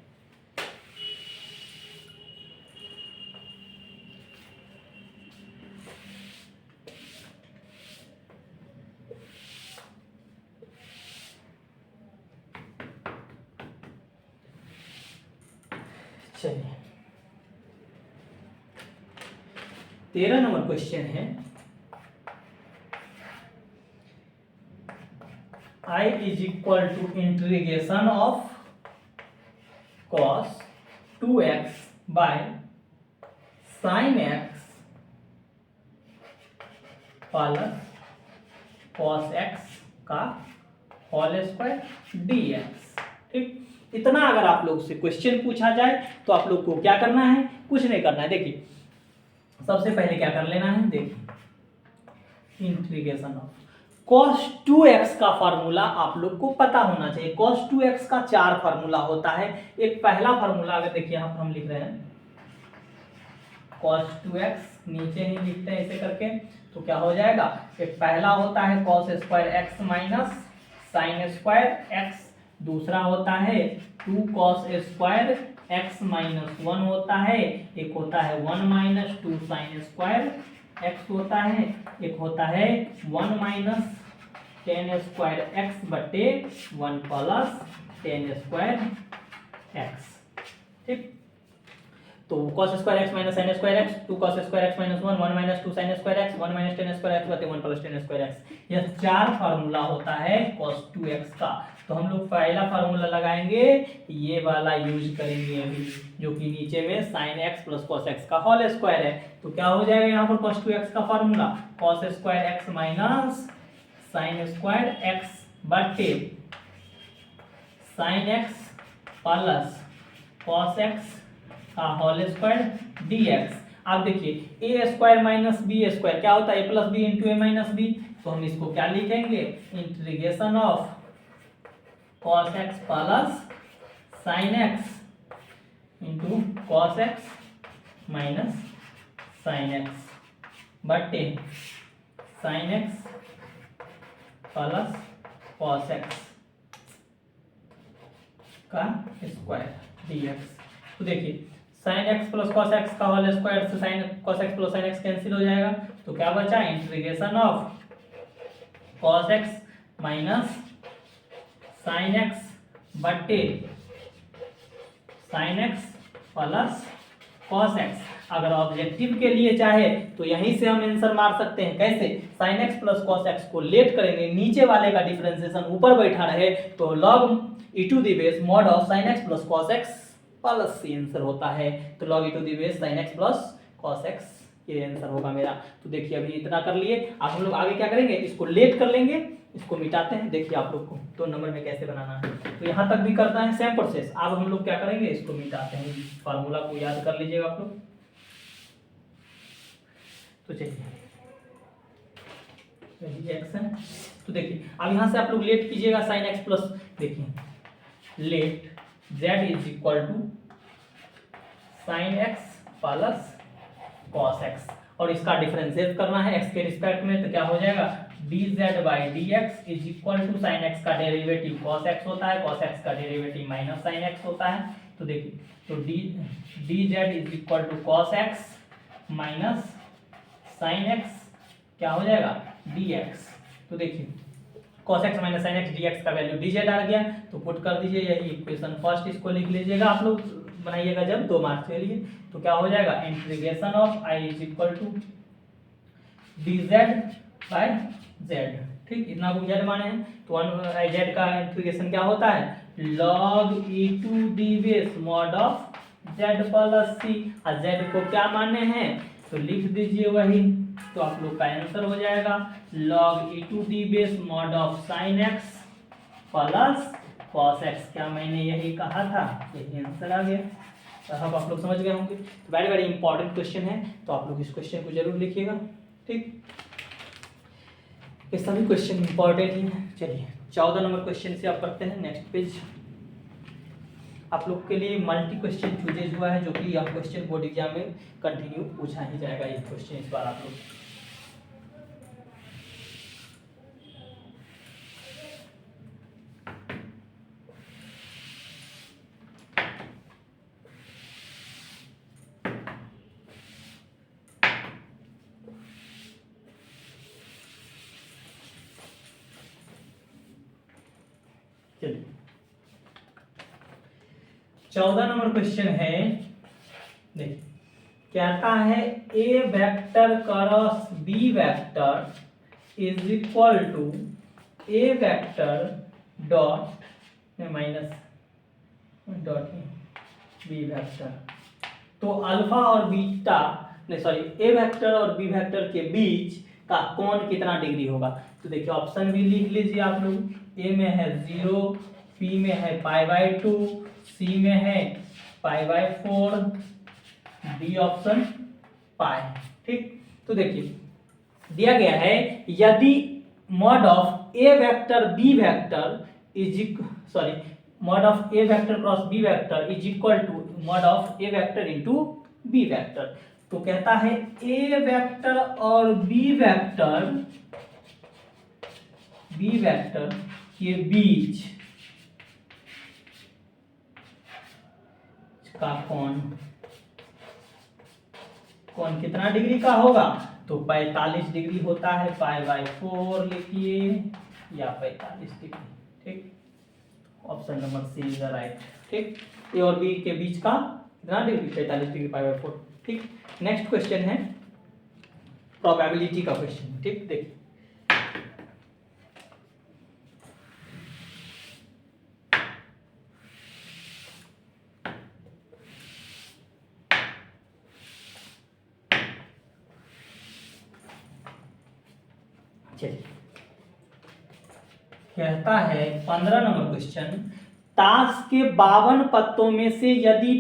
चलिए 13 नंबर क्वेश्चन है, I is equal to integration of cos 2x by sin x plus cos x का होल स्क्वायर dx। ठीक, इतना अगर आप लोग से क्वेश्चन पूछा जाए तो आप लोग को क्या करना है, कुछ नहीं करना है। देखिए सबसे पहले क्या कर लेना है, देखिए इंटीग्रेशन ऑफ cos 2x का फार्मूला आप लोग को पता होना चाहिए। cos 2x का 4 फार्मूला होता है। एक पहला फार्मूला अगर देखिए यहाँ पर हम लिख रहे हैं cos 2x, नीचे ही लिखते हैं ऐसे करके, तो क्या हो जाएगा, एक पहला होता है cos square x minus sine square x, दूसरा होता है 2 cos स्क्वायर x माइनस 1 होता है, एक होता है 1 माइनस 2 साइन स्क्वायर x होता है, एक होता है 1 माइनस टेन स्क्वायर x बटे 1 प्लस टेन स्क्वायर x। ठीक, तो cos square x minus sine square x, 2 cos square x minus 1, 1 minus 2 sine square x, 1 minus ten square x बटे 1 plus ten square x। यह 4 formula होता है cos 2x का। तो हम लोग पहला फार्मूला लगाएंगे, ये वाला यूज करेंगे अभी, जो कि नीचे में sin x plus cos x का होल स्क्वायर है। तो क्या हो जाएगा यहाँ पर cos 2x का formula, cos square x minus sin square x बटे sin x plus cos x का होल स्क्वायर dx। अब देखिए ए स्क्वायर माइनस बी स्क्वायर क्या होता है, ए प्लस बी इंटू ए माइनस बी। तो हम इसको क्या लिखेंगे, integration of cos x plus sin x into cos x minus sin x बटे sin x plus cos x का स्क्वायर dx। तो देखिए sin x plus cos x का होल स्क्वायर से sin cos x plus sin x cancel हो जाएगा, तो क्या बचा, integration of cos x minus sin x बटे sin x plus cos x। अगर ऑब्जेक्टिव के लिए चाहे तो यहीं से हम आंसर मार सकते हैं। कैसे, sin x plus cos x को लेट करेंगे, नीचे वाले का डिफरेंशिएशन ऊपर बैठा रहे, तो log e to the base mod of sin x plus cos x plus ये आंसर होता है। तो log e to the base sin x plus cos x ये आंसर होगा मेरा। तो देखिए अभी इतना कर लिए, अब हम लोग आगे क्या करेंगे, इसको लेट कर लेंगे, इसको मिटाते हैं। देखिए आप लोग को 2 नंबर में कैसे बनाना है, तो यहाँ तक भी करना है सेम प्रोसेस। अब हम लोग क्या करेंगे, इसको मिटाते हैं, फार्मूला को याद कर लीजिएगा आप लोग। तो चलिए एक्शन, तो देखिए अब यहाँ से आप लोग लेट कीजिएगा sin x प्लस, देखिए let z is equal to sin x plus cos x, और इसका डिफरेंशिएट करना है x के रिस्पेक्ट में, तो क्या हो जाएगा, dz by dx is equal to sin x का डेरिवेटिव cos x होता है, cos x का डेरिवेटिव माइनस sin x होता है। तो देखिए तो dz is equal to cos x minus sin x क्या हो जाएगा, dx। तो देखिए cos x minus sin x dx का वैल्यू dz आ गया, तो पुट कर दीजिए यही इक्वेशन फर्स्ट, इसको लिख लीजिएगा आप लोग, बनाइएगा जब 2 मार्क्स के लिए। तो क्या हो जाएगा, integration of i is equal to dz by z। ठीक, इतना को z माने हैं, तो z का इंटीग्रेशन क्या होता है, log e to the base mod of z plus c। और z को क्या माने हैं, तो लिख दीजिए वही, तो आप लोग का आंसर हो जाएगा log e to the base mod of sin x plus cos x। क्या मैंने यही कहा था, यही आंसर आ गया। तो अब आप लोग समझ गए होंगे। तो वेरी वेरी इंपॉर्टेंट क्वेश्चन है, तो आप लोग इस क्वेश्चन को जरूर लिखिएगा। ठीक, ये सभी क्वेश्चन इंपॉर्टेंट ही हैं। चलिए 14 नंबर क्वेश्चन से आप करते हैं नेक्स्ट पेज। आप लोग के लिए मल्टी क्वेश्चन चूजेज हुआ है, जो कि यह क्वेश्चन बोर्ड एग्जाम में कंटिन्यू पूछा ही जाएगा। ये क्वेश्चन इस बार आप लोग चलिए 14 नंबर क्वेश्चन है, देखिए कहता है A vector cross B vector is equal to A vector dot minus dot B vector. तो अल्फा और बीटा नहीं सॉरी ए वेक्टर और बी वेक्टर के बीच का कोण कितना डिग्री होगा। तो देखिए ऑप्शन भी लिख लीजिए आप लोग, ए में है 0, बी में है π/2, सी में है π/4, डी ऑप्शन पाई। ठीक, तो देखिए दिया गया है यदि mod of A vector B vector is sorry mod of A vector cross B vector is equal to mod of A vector into B vector. तो कहता है ए वेक्टर और बी वेक्टर के बीच का कोण कितना डिग्री का होगा। तो 45 डिग्री होता है, π/4 लिखिए या 45 डिग्री। ठीक, option number C is right. ठीक, ए और बी के बीच का कितना डिग्री, 45 डिग्री π/4। ठीक, नेक्स्ट क्वेश्चन है प्रोबेबिलिटी का क्वेश्चन। ठीक, देखिए चलिए कहता है 15 नंबर क्वेश्चन, ताश के 52 पत्तों में से यदि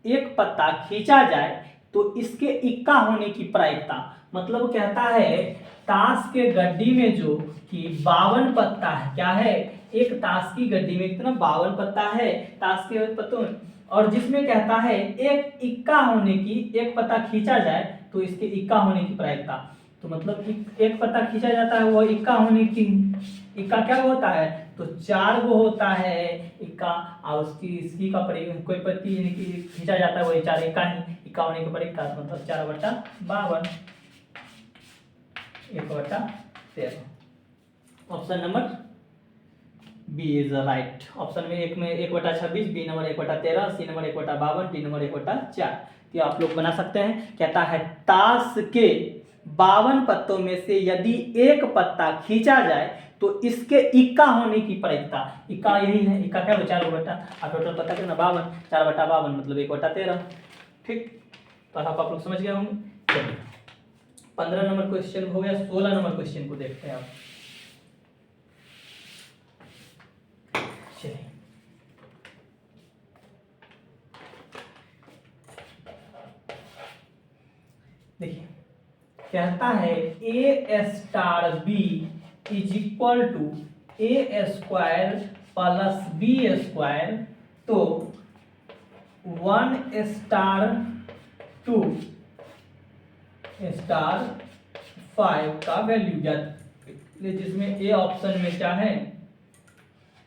एक पत्ता खींचा जाए तो इसके इक्का होने की प्रायिकता। मतलब कहता है ताश के गड्डी में जो कि 52 पत्ता है, क्या है, एक ताश की गड्डी में कितना 52 पत्ता है ताश के पत्तों में, और जिसमें कहता है एक इक्का होने की, एक पत्ता खींचा जाए तो इसके इक्का होने की प्रायिकता। तो मतलब एक पत्ता खींचा जाता है वो इक्का होने की, इक्का क्या होता है, तो 4 गो होता है इक्का, और उसकी इसकी का कोई पत्ती खींचा जाता है वो 4 इक्का ही, इक्का होने के प्रायिकता मतलब 4/52 1/13। Option number B is right. Option में एक में 1/26, B number 1/13, C number 1/52, D number 1/4। ये आप लोग बना सकते हैं। कहता है ताश के 52 पत्तों में से यदि एक पत्ता खींचा जाए तो इसके इक्का होने की प्रायिकता। इक्का यही है, इक्का क्या हो 4/, टोटल पत्ता कितना 52, 4/52 मतलब 1/13। ठीक, तो आप लोग समझ गए होंगे। चलिए 15 नंबर क्वेश्चन हो गया, 16 नंबर क्वेश्चन को देखते हैं आप। चलिए देखिए कहता है A star B is equal to A square plus B square. तो 1 स्टार 2 स्टार 5 का वैल्यू जाए, जिसमें ए ऑप्शन में क्या है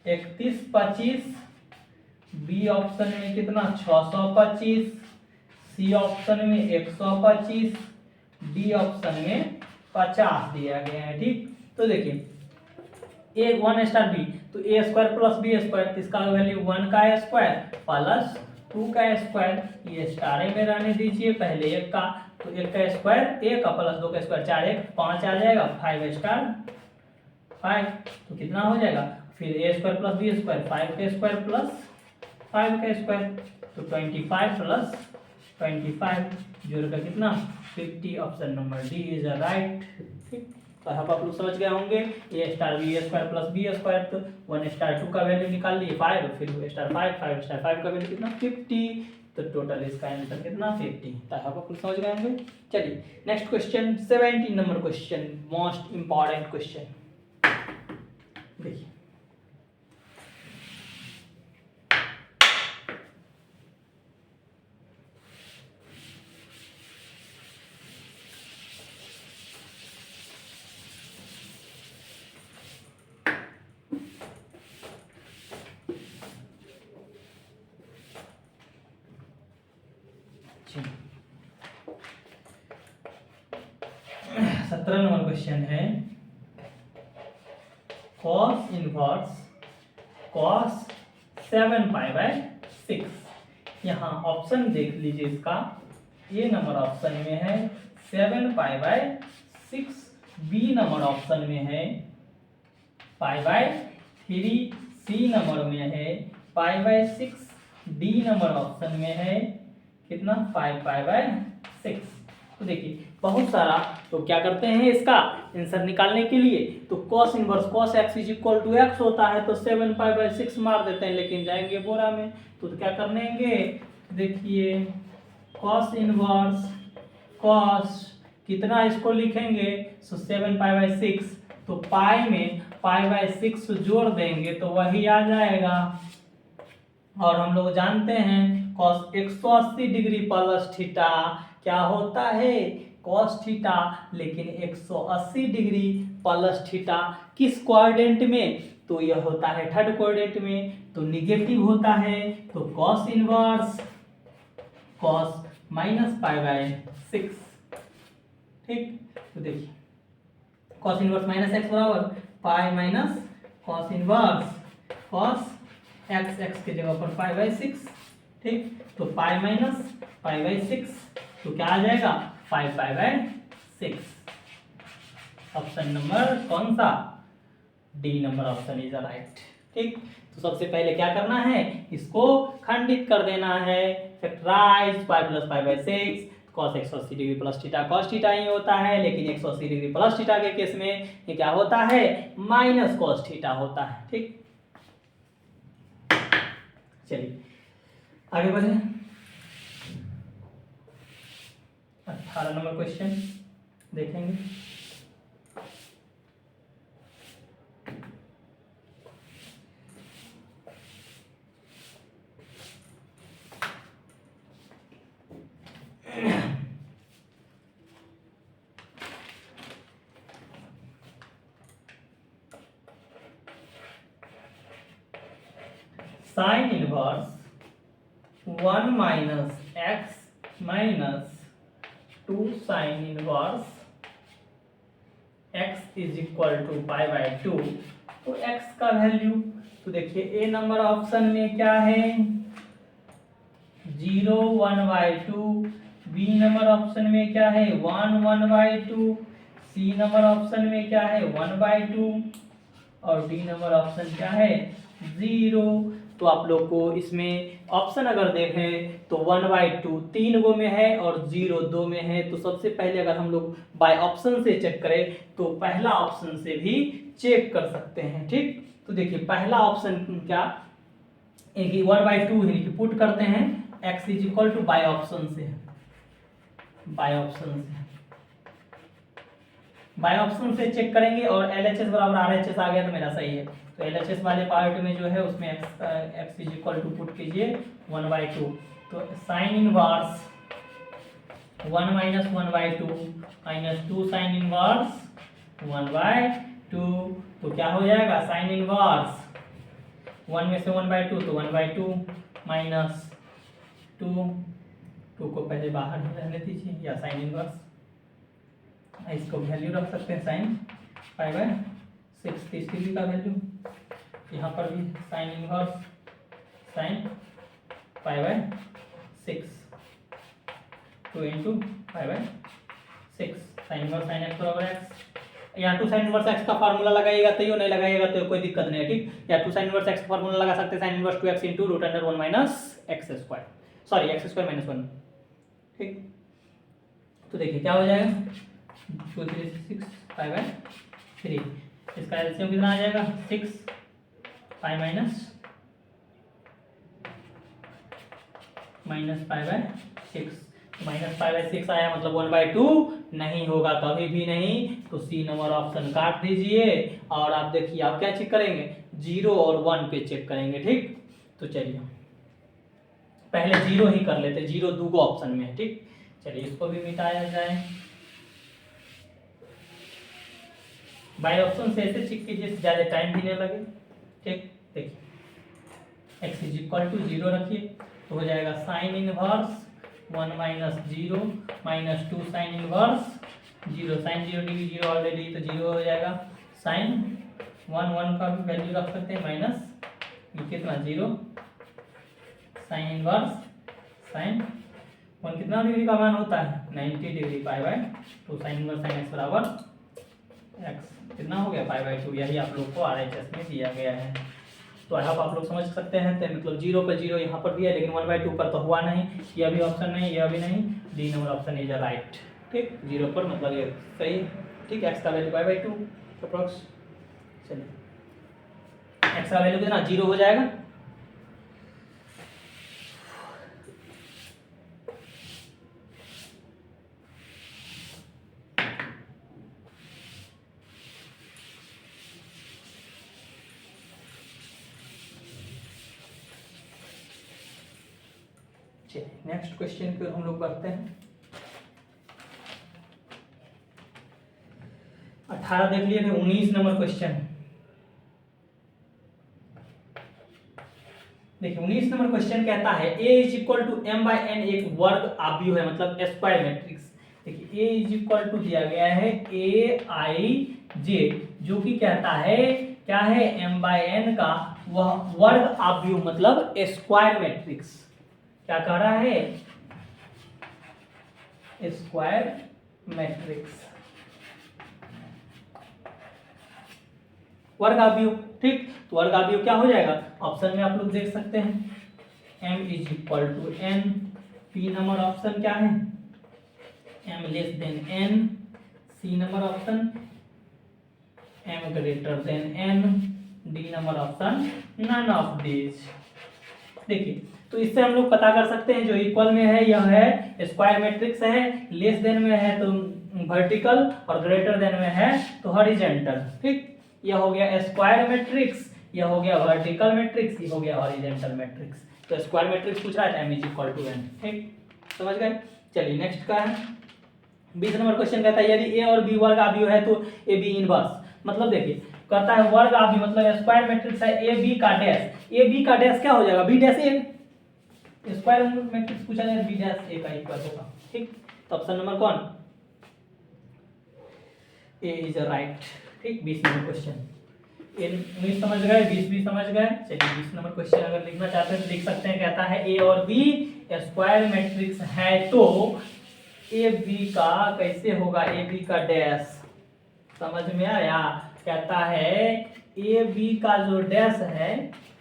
31, 25, बी ऑप्शन में कितना 625, सी ऑप्शन में 125, डी ऑप्शन में 50 दिया गया है। ठीक, तो देखिए ए 1 स्टार बी, तो ए स्क्वायर प्लस बी स्क्वायर, तो इसका वैल्यू 1 का स्क्वायर प्लस 2 का स्क्वायर, ये स्टार में रहने दीजिए पहले 1 का, तो 1 का स्क्वायर 1 प्लस 2 का स्क्वायर 4, 1 5 आ जाएगा, 5 स्टार 5, तो कितना हो जाएगा फिर ए स्क्वायर प्लस बी स्क्वायर 5 का स्क्वायर प्लस 5 का स्क्वायर, तो 25 प्लस 25 जोड़ का कितना 50। Option number D is right. ठीक, तो आप लोग समझ गए होंगे A star B square plus B square, तो 1 स्टार 2 का वैल्यू निकाल लिए 5, फिर 2 स्टार 5, 5 स्टार 5 का वैल्यू कितना 50, तो टोटल इसका आंसर कितना 50। तो आप लोग समझ गए होंगे। चलिए next question 17 number question, most important question देखिए। सत्रह नंबर क्वेश्चन है कॉस 7π/6। यहाँ ऑप्शन देख लीजिए इसका, ए नंबर ऑप्शन में है 7π/6, बी नंबर ऑप्शन में है π/3, सी नंबर में है π/6, डी नंबर ऑप्शन में है कितना 5π/6। तो देखिए बहुत सारा, तो क्या करते हैं इसका आंसर निकालने के लिए, तो cos inverse cos x = x होता है तो 7π/6 मार देते हैं, लेकिन जाएंगे बोरा में तो क्या करेंगे, देखिए cos इनवर्स cos कितना इसको लिखेंगे, तो 7π/6, तो पाई में π/6 जोड़ देंगे तो वही आ जाएगा। और हम लोग जानते हैं cos 180 डिग्री प्लस थीटा क्या होता है, cos थीटा, लेकिन 180 डिग्री प्लस थीटा किस क्वाड्रेंट में, तो यह होता है थर्ड क्वाड्रेंट में, तो निगेटिव होता है, तो cos इनवर्स cos -π/6। ठीक, तो देखिए cos इनवर्स -x बराबर pi minus cos inverse cos x के जगह पर π/6। ठीक, तो पाई माइनस π/6, तो क्या आ जाएगा 5π/6। ऑप्शन नंबर कौन सा, D number option is right. ठीक, तो सबसे पहले क्या करना है, इसको खंडित कर देना है, factorise pi plus π/6, cos 180 degree plus theta cos theta ही होता है, लेकिन 180 डिग्री प्लस थीटा के केस में ये क्या होता है, माइनस cos थीटा होता है। ठीक, चलिए आगे बढ़े। 18 नंबर क्वेश्चन देखेंगे। Sign inverse 1 - x - 2 sine inverse x = π/2, तो x का वैल्यू, तो देखिए ए नंबर ऑप्शन में क्या है 0 1/2, बी नंबर ऑप्शन में क्या है 1 1/2, सी नंबर ऑप्शन में क्या है 1/2 और डी नंबर ऑप्शन क्या है 0। तो आप लोग को इसमें ऑप्शन अगर देखें तो 1/2 3 गो में है और 0 2 में है। तो सबसे पहले अगर हम लोग बाय ऑप्शन से चेक करें तो पहला ऑप्शन से भी चेक कर सकते हैं। ठीक, तो देखिए पहला ऑप्शन क्या, 1/2 यानी कि पुट करते हैं x = बाय ऑप्शन से, बाय ऑप्शन से चेक करेंगे और LHS बराबर RHS आ गया तो मेरा सही है। तो LHS वाले पार्ट में जो है उसमें x = पुट कीजिए 1/2, तो साइन इनवर्स 1 - 1/2 - 2 साइन इनवर्स 1/2, तो क्या हो जाएगा साइन इनवर्स 1 में से 1/2 तो 1/2 माइनस 2 को पहले बाहर ही रहने दीजिए, या साइन इनवर्स इसको वैल्यू रख सकते हैं साइन π/6 30 डिग्री का वैल्यू, यहाँ पर भी sine inverse sine π/6 2 × π/6 sine inverse sine x बराबर x। यहाँ 2 साइन इनवर्स x का फार्मूला लगाइएगा तो यो, नहीं लगाइएगा तो कोई दिक्कत नहीं है। ठीक, या 2 साइन इनवर्स x का फार्मूला लगा सकते हैं, sine inverse 2x × √1 - x², sorry x² - 1। ठीक, तो देखिए क्या हो जाएगा 2 3 6 π/3, इसका एलसीएम कितना आ जाएगा 6 पाई माइनस -π/6, -π/6 आया मतलब 1/2 नहीं होगा कभी भी नहीं, तो सी नंबर ऑप्शन काट दीजिए। और आप देखिए आप क्या चेक करेंगे 0 और 1 पे चेक करेंगे। ठीक, तो चलिए पहले 0 ही कर लेते, 0 2 ऑप्शन में है। ठीक, चलिए इसको भी मिटाया जाए, बाय ऑप्शन से ऐसे चेक कीजिए ज़्यादा टाइम भी नहीं लगे। ठीक, देखिए x = 0 रखिए तो हो जाएगा sine inverse 1 - 0 - 2 sine inverse 0, sine 0 degree 0 already, तो 0 हो जाएगा। साइन 1 1 का भी वैल्यू रख सकते हैं ये कितना 0 साइन इनवर्स साइन 1 कितना डिग्री का मान होता है 90 degree pi by 2 sine inverse sine x बराबर एक्स कितना हो गया पाई बाय 2। यही आप लोग को RHS में दिया गया है। तो आई होप आप लोग समझ सकते हैं। तो मतलब 0 पर 0 यहाँ पर भी है, लेकिन 1/2 पर तो हुआ नहीं, यह भी ऑप्शन नहीं, यह भी नहीं, D number option is right. ठीक 0 पर मतलब ये सही है। ठीक एक्स का वैल्यू पाई/2 अप्रोक्स। चलिए एक्स का वैल्यू कितना 0 हो जाएगा। नेक्स्ट क्वेश्चन पे हम लोग बढ़ते हैं। 18 देख लिए थे, 19 नंबर क्वेश्चन देखिए। 19 नंबर क्वेश्चन कहता है A is equal to m/n एक वर्ग आव्यूह है, मतलब स्क्वायर मैट्रिक्स। देखिए A इज इक्वल टू दिया गया है Aij, जो कि कहता है क्या है m/n का वह वर्ग आव्यूह मतलब स्क्वायर मैट्रिक्स। क्या कह रहा है स्क्वायर मैट्रिक्स वर्ग आव्यूह। ठीक तो वर्ग आव्यूह क्या हो जाएगा, ऑप्शन में आप लोग देख सकते हैं m is equal to n, P number option क्या है m less than n, C number option m greater than n, D number option none of this. देखिए तो इससे हम लोग पता कर सकते हैं जो इक्वल में है यह है स्क्वायर मैट्रिक्स है, लेस देन में है तो वर्टिकल और ग्रेटर देन में है तो हॉरिजॉन्टल। ठीक यह हो गया स्क्वायर मैट्रिक्स, यह हो गया वर्टिकल मैट्रिक्स, ये हो गया हॉरिजॉन्टल मैट्रिक्स। तो स्क्वायर मैट्रिक्स पूछ रहा है m is equal to n। ठीक समझ गए। चलिए नेक्स्ट का है 20 नंबर क्वेश्चन कहता है यदि a और b वर्ग आव्यूह है तो a b इनवर्स। मतलब देखिए कहता है वर्ग आव्यूह मतलब स्क्वायर मैट्रिक्स है a b का डैश क्या हो जाएगा b dash a, square matrix पूछा जाए b डैश a का इक्वल होगा। ठीक तो ऑप्शन नंबर कौन a इज राइट। ठीक 20 नंबर क्वेश्चन 19 समझ गए, 20 भी समझ गए। चलिए 20 नंबर क्वेश्चन अगर लिखना चाहते हैं तो लिख सकते हैं। कहता है a और b स्क्वायर मैट्रिक्स है तो ए बी का कैसे होगा ए बी का डैश, समझ में आया। कहता है ए बी का जो डैश है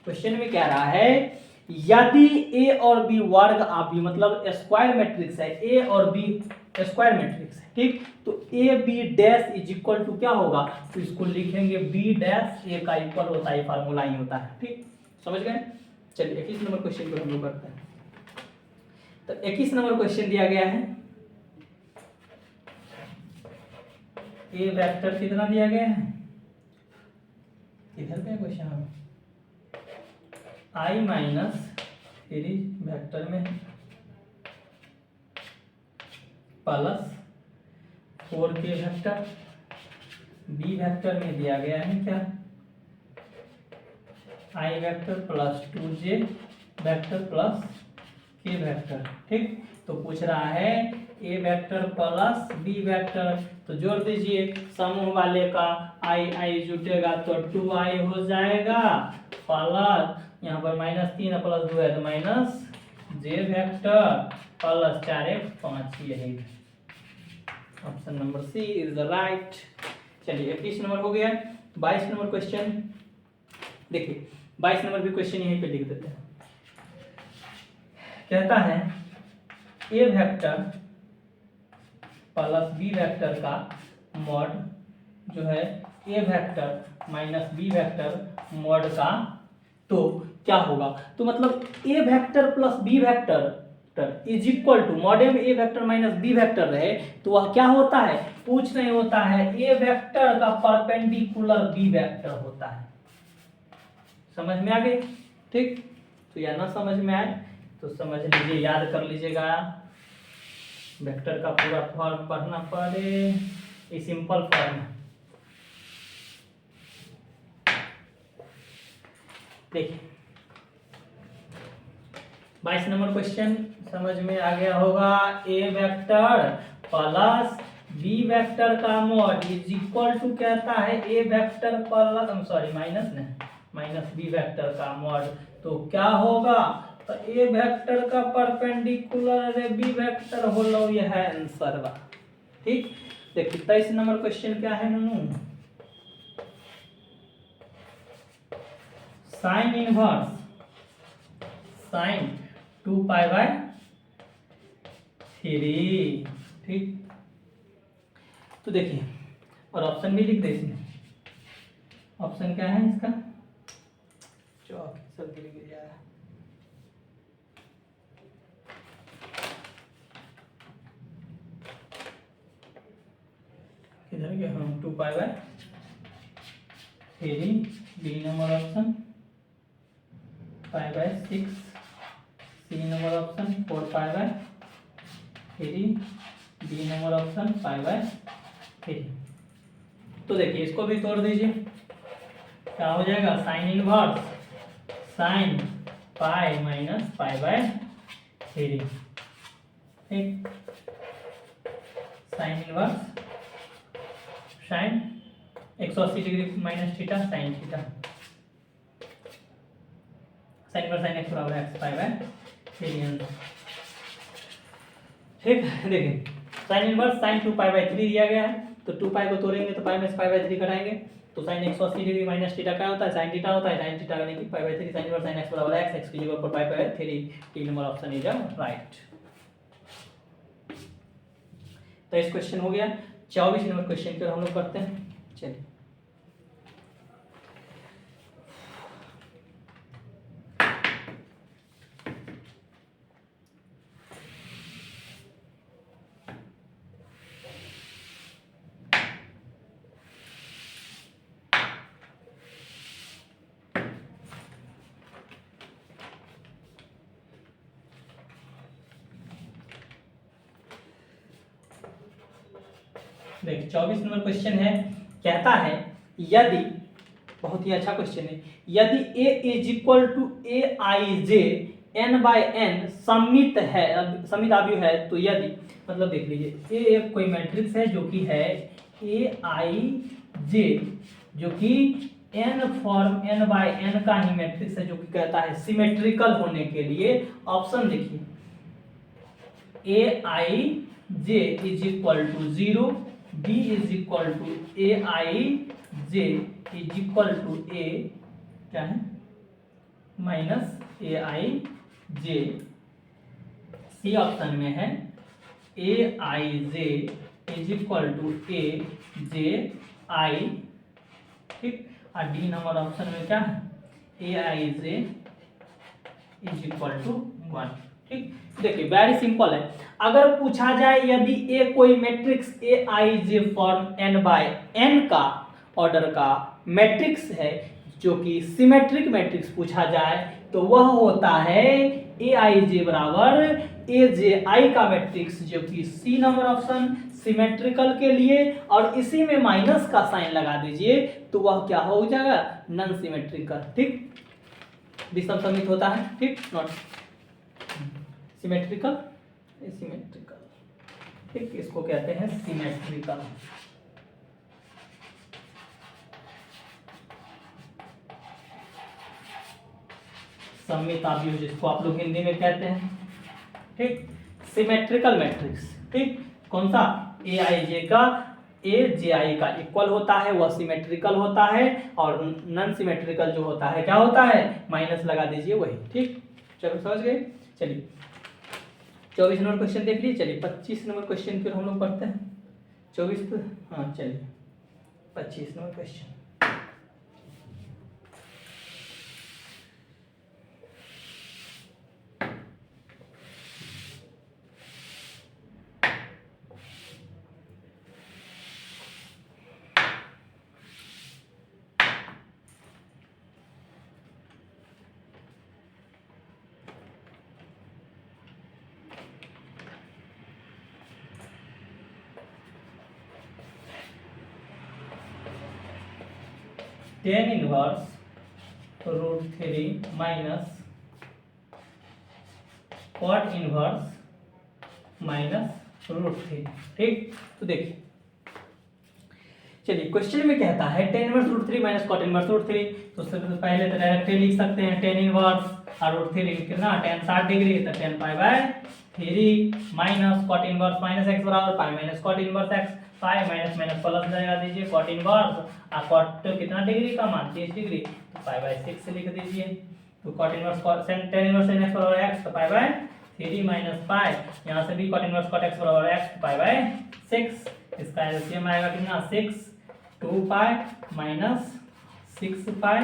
क्वेश्चन में कह रहा है यदि ए और बी वर्ग आव्यूह मतलब स्क्वायर मैट्रिक्स है, ए और बी स्क्वायर मैट्रिक्स है। ठीक तो A B dash is equal to क्या होगा, तो इसको लिखेंगे बी डैश ए का इक्वल होता है, फार्मूला ही होता है। ठीक समझ गए। चलिए 21 नंबर क्वेश्चन को हम लोग करते हैं। तो 21 नंबर क्वेश्चन दिया गया है ए वेक्टर कितना दिया गया है, इधर का क्वेश्चन है i माइनस 3 वेक्टर में plus 4k vector, b vector में दिया गया है क्या i vector plus 2j vector plus k vector. ठीक तो पूछ रहा है a vector plus b vector, तो जोड़ दीजिए समूह वाले का i जुटेगा तो 2i हो जाएगा प्लस यहाँ पर -3 प्लस 2 है तो minus j vector plus 4x 5, यही option number C is the right. चलिए 21 नंबर हो गया। 22 नंबर क्वेश्चन देखिए, 22 नंबर भी क्वेश्चन यहीं पे लिख देते हैं। कहता है A vector plus B vector का मॉड जो है A vector minus B vector mod का तो क्या होगा, तो मतलब A vector plus B vector is equal to mod में A vector minus B vector रहे तो वह क्या होता है, पूछ नहीं होता है ए वेक्टर का परपेंडिकुलर बी वेक्टर होता है। समझ में आ गई। ठीक तो या ना समझ में आए तो समझ लीजिए, याद कर लीजिएगा, वेक्टर का पूरा फॉर्म पढ़ना पड़े, ये सिंपल फॉर्म है। देखिए 22 नंबर क्वेश्चन समझ में आ गया होगा। A vector plus B vector का मॉड इज इक्वल टू कहता है A vector plus minus minus B vector का मॉड, तो क्या होगा, तो ए वेक्टर का परपेंडिकुलर बी वेक्टर होलो, यह है आंसर बा। ठीक, देखिए 23 नंबर क्वेश्चन क्या है ननू, साइन इनवर्स साइन 2π/3। ठीक, तो देखिए और ऑप्शन भी लिख दे इसमें, ऑप्शन क्या है इसका, चौक सब लिख दिया है, किधर गया, हम 2π/3, B number option, π/6, C number option 4π/3, D number option 5/3। तो देखिए इसको भी तोड़ दीजिए, क्या हो जाएगा, sine inverse sine pi minus π/3। ठीक, sine inverse sine 180 degree minus theta sine theta, sine inverse sine x बराबर x π/3। ठीक, देखिए साइन इनवर्स साइन 2π/3 दिया गया है, तो 2π को तोड़ेंगे तो पाई में से π/3 घटाएंगे, तो साइन 180 डिग्री माइनस थीटा क्या होता है, साइन थीटा होता है, साइन थीटा यानी कि π/3, साइन इनवर्स साइन x बराबर x की जगह पर π/3, T number option is right. तो इस क्वेश्चन हो गया। 24 नंबर क्वेश्चन की ओर हम लोग करते हैं, चलिए। देखिए 24 नंबर क्वेश्चन है, कहता है यदि, बहुत ही अच्छा क्वेश्चन है, यदि a is equal to A I J n/n समित है, समित आव्यूह है, तो यदि, मतलब देख लीजिए ए एक कोई मैट्रिक्स है जो कि है ए आई जे, जो कि n फॉर्म n/n का ही मैट्रिक्स है, जो कि कहता है सिमेट्रिकल होने के लिए, ऑप्शन देखिए A I J is equal to 0, B is equal to A I J is equal to A क्या है minus A I J, C option में है ए I J is equal to ए जे आई। ठीक, और डी नंबर ऑप्शन में क्या है ए I J is equal to 1। ठीक, देखिए वेरी सिंपल है, अगर पूछा जाए यदि ए कोई matrix A I J form n/n का ऑर्डर का मैट्रिक्स है, जो कि सिमेट्रिक मैट्रिक्स पूछा जाए, तो वह होता है ए आई जे बराबर ए जे आई का मैट्रिक्स, जो कि सी नंबर ऑप्शन सिमेट्रिकल के लिए, और इसी में माइनस का साइन लगा दीजिए, तो वह क्या हो जाएगा, नॉन सिमेट्रिकल। ठीक, विषम समित होता है, ठीक, नॉट सिमेट्रिकल, सिमेट्रिकल। ठीक, इसको कहते हैं सिमेट्रिकल। सममित आव्यूह जिसको आप लोग हिंदी में कहते हैं। ठीक, सिमेट्रिकल मैट्रिक्स। ठीक, कौन सा, ए आई जे का ए जे आई का इक्वल होता है, वह सिमेट्रिकल होता है, और नॉन सिमेट्रिकल जो होता है क्या होता है, माइनस लगा दीजिए वही। ठीक, चलो समझ गए। चलिए 24 नंबर क्वेश्चन देख लीजिए। चलिए 25 नंबर क्वेश्चन फिर हम लोग पढ़ते हैं। 24 तो हाँ, चलिए 25 number question. tan inverse √3 minus cot inverse minus √3। ठीक, तो देखिए चलिए क्वेश्चन में कहता है tan inverse root 3 minus cot inverse root 3, तो सबसे पहले तो डायरेक्ट लिख सकते हैं tan इनवर्स और रूट 3 कितना tan 60 डिग्री, तो tan pi by 3 minus cot inverse minus x बराबर pi minus cot inverse x, पाई माइनस माइनस प्लस लगा दीजिए cot इनवर्स और cot कितना डिग्री का मान 30 डिग्री, तो पाई बाय 6 लिख दीजिए। तो cot inverse tan inverse sin x बराबर x, तो पाई बाय 3 माइनस पाई, यहाँ से भी cot इनवर्स cot x बराबर x, तो पाई बाय 6, इसका एलसीएम आएगा कितना 6, 2 pi minus 6 pi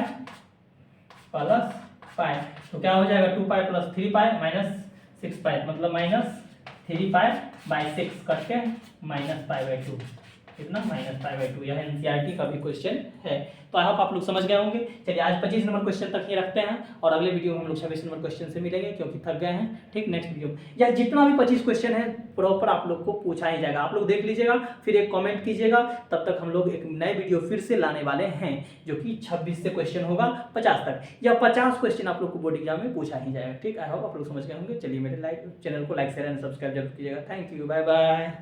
plus pi, तो क्या हो जाएगा 2 पाई प्लस 3 पाई माइनस 6 पाई, मतलब माइनस 3 पाई बाई 6 करके माइनस पाई बाई 2, कितना माइनस पाई बाई 2। यह एनसीईआरटी का भी क्वेश्चन है। तो आई होप आप लोग समझ गए होंगे। चलिए आज 25 नंबर क्वेश्चन तक ही रखते हैं और अगले वीडियो में हम लोग 26 नंबर क्वेश्चन से मिलेंगे क्योंकि थक गए हैं। ठीक, नेक्स्ट वीडियो या जितना भी 25 क्वेश्चन है प्रॉपर आप लोग को पूछा ही जाएगा, आप लोग देख लीजिएगा, फिर एक कमेंट कीजिएगा। तब तक हम लोग एक नए वीडियो फिर से लाने वाले हैं जो कि 26 से क्वेश्चन होगा 50 तक, या 50 क्वेश्चन आप लोग को बोर्ड एग्जाम में पूछा ही जाएगा। ठीक, आई होप आप लोग समझ गए होंगे। चलिए मेरे चैनल को लाइक शेयर एंड सब्सक्राइब जरूर कीजिएगा। Thank you, bye bye.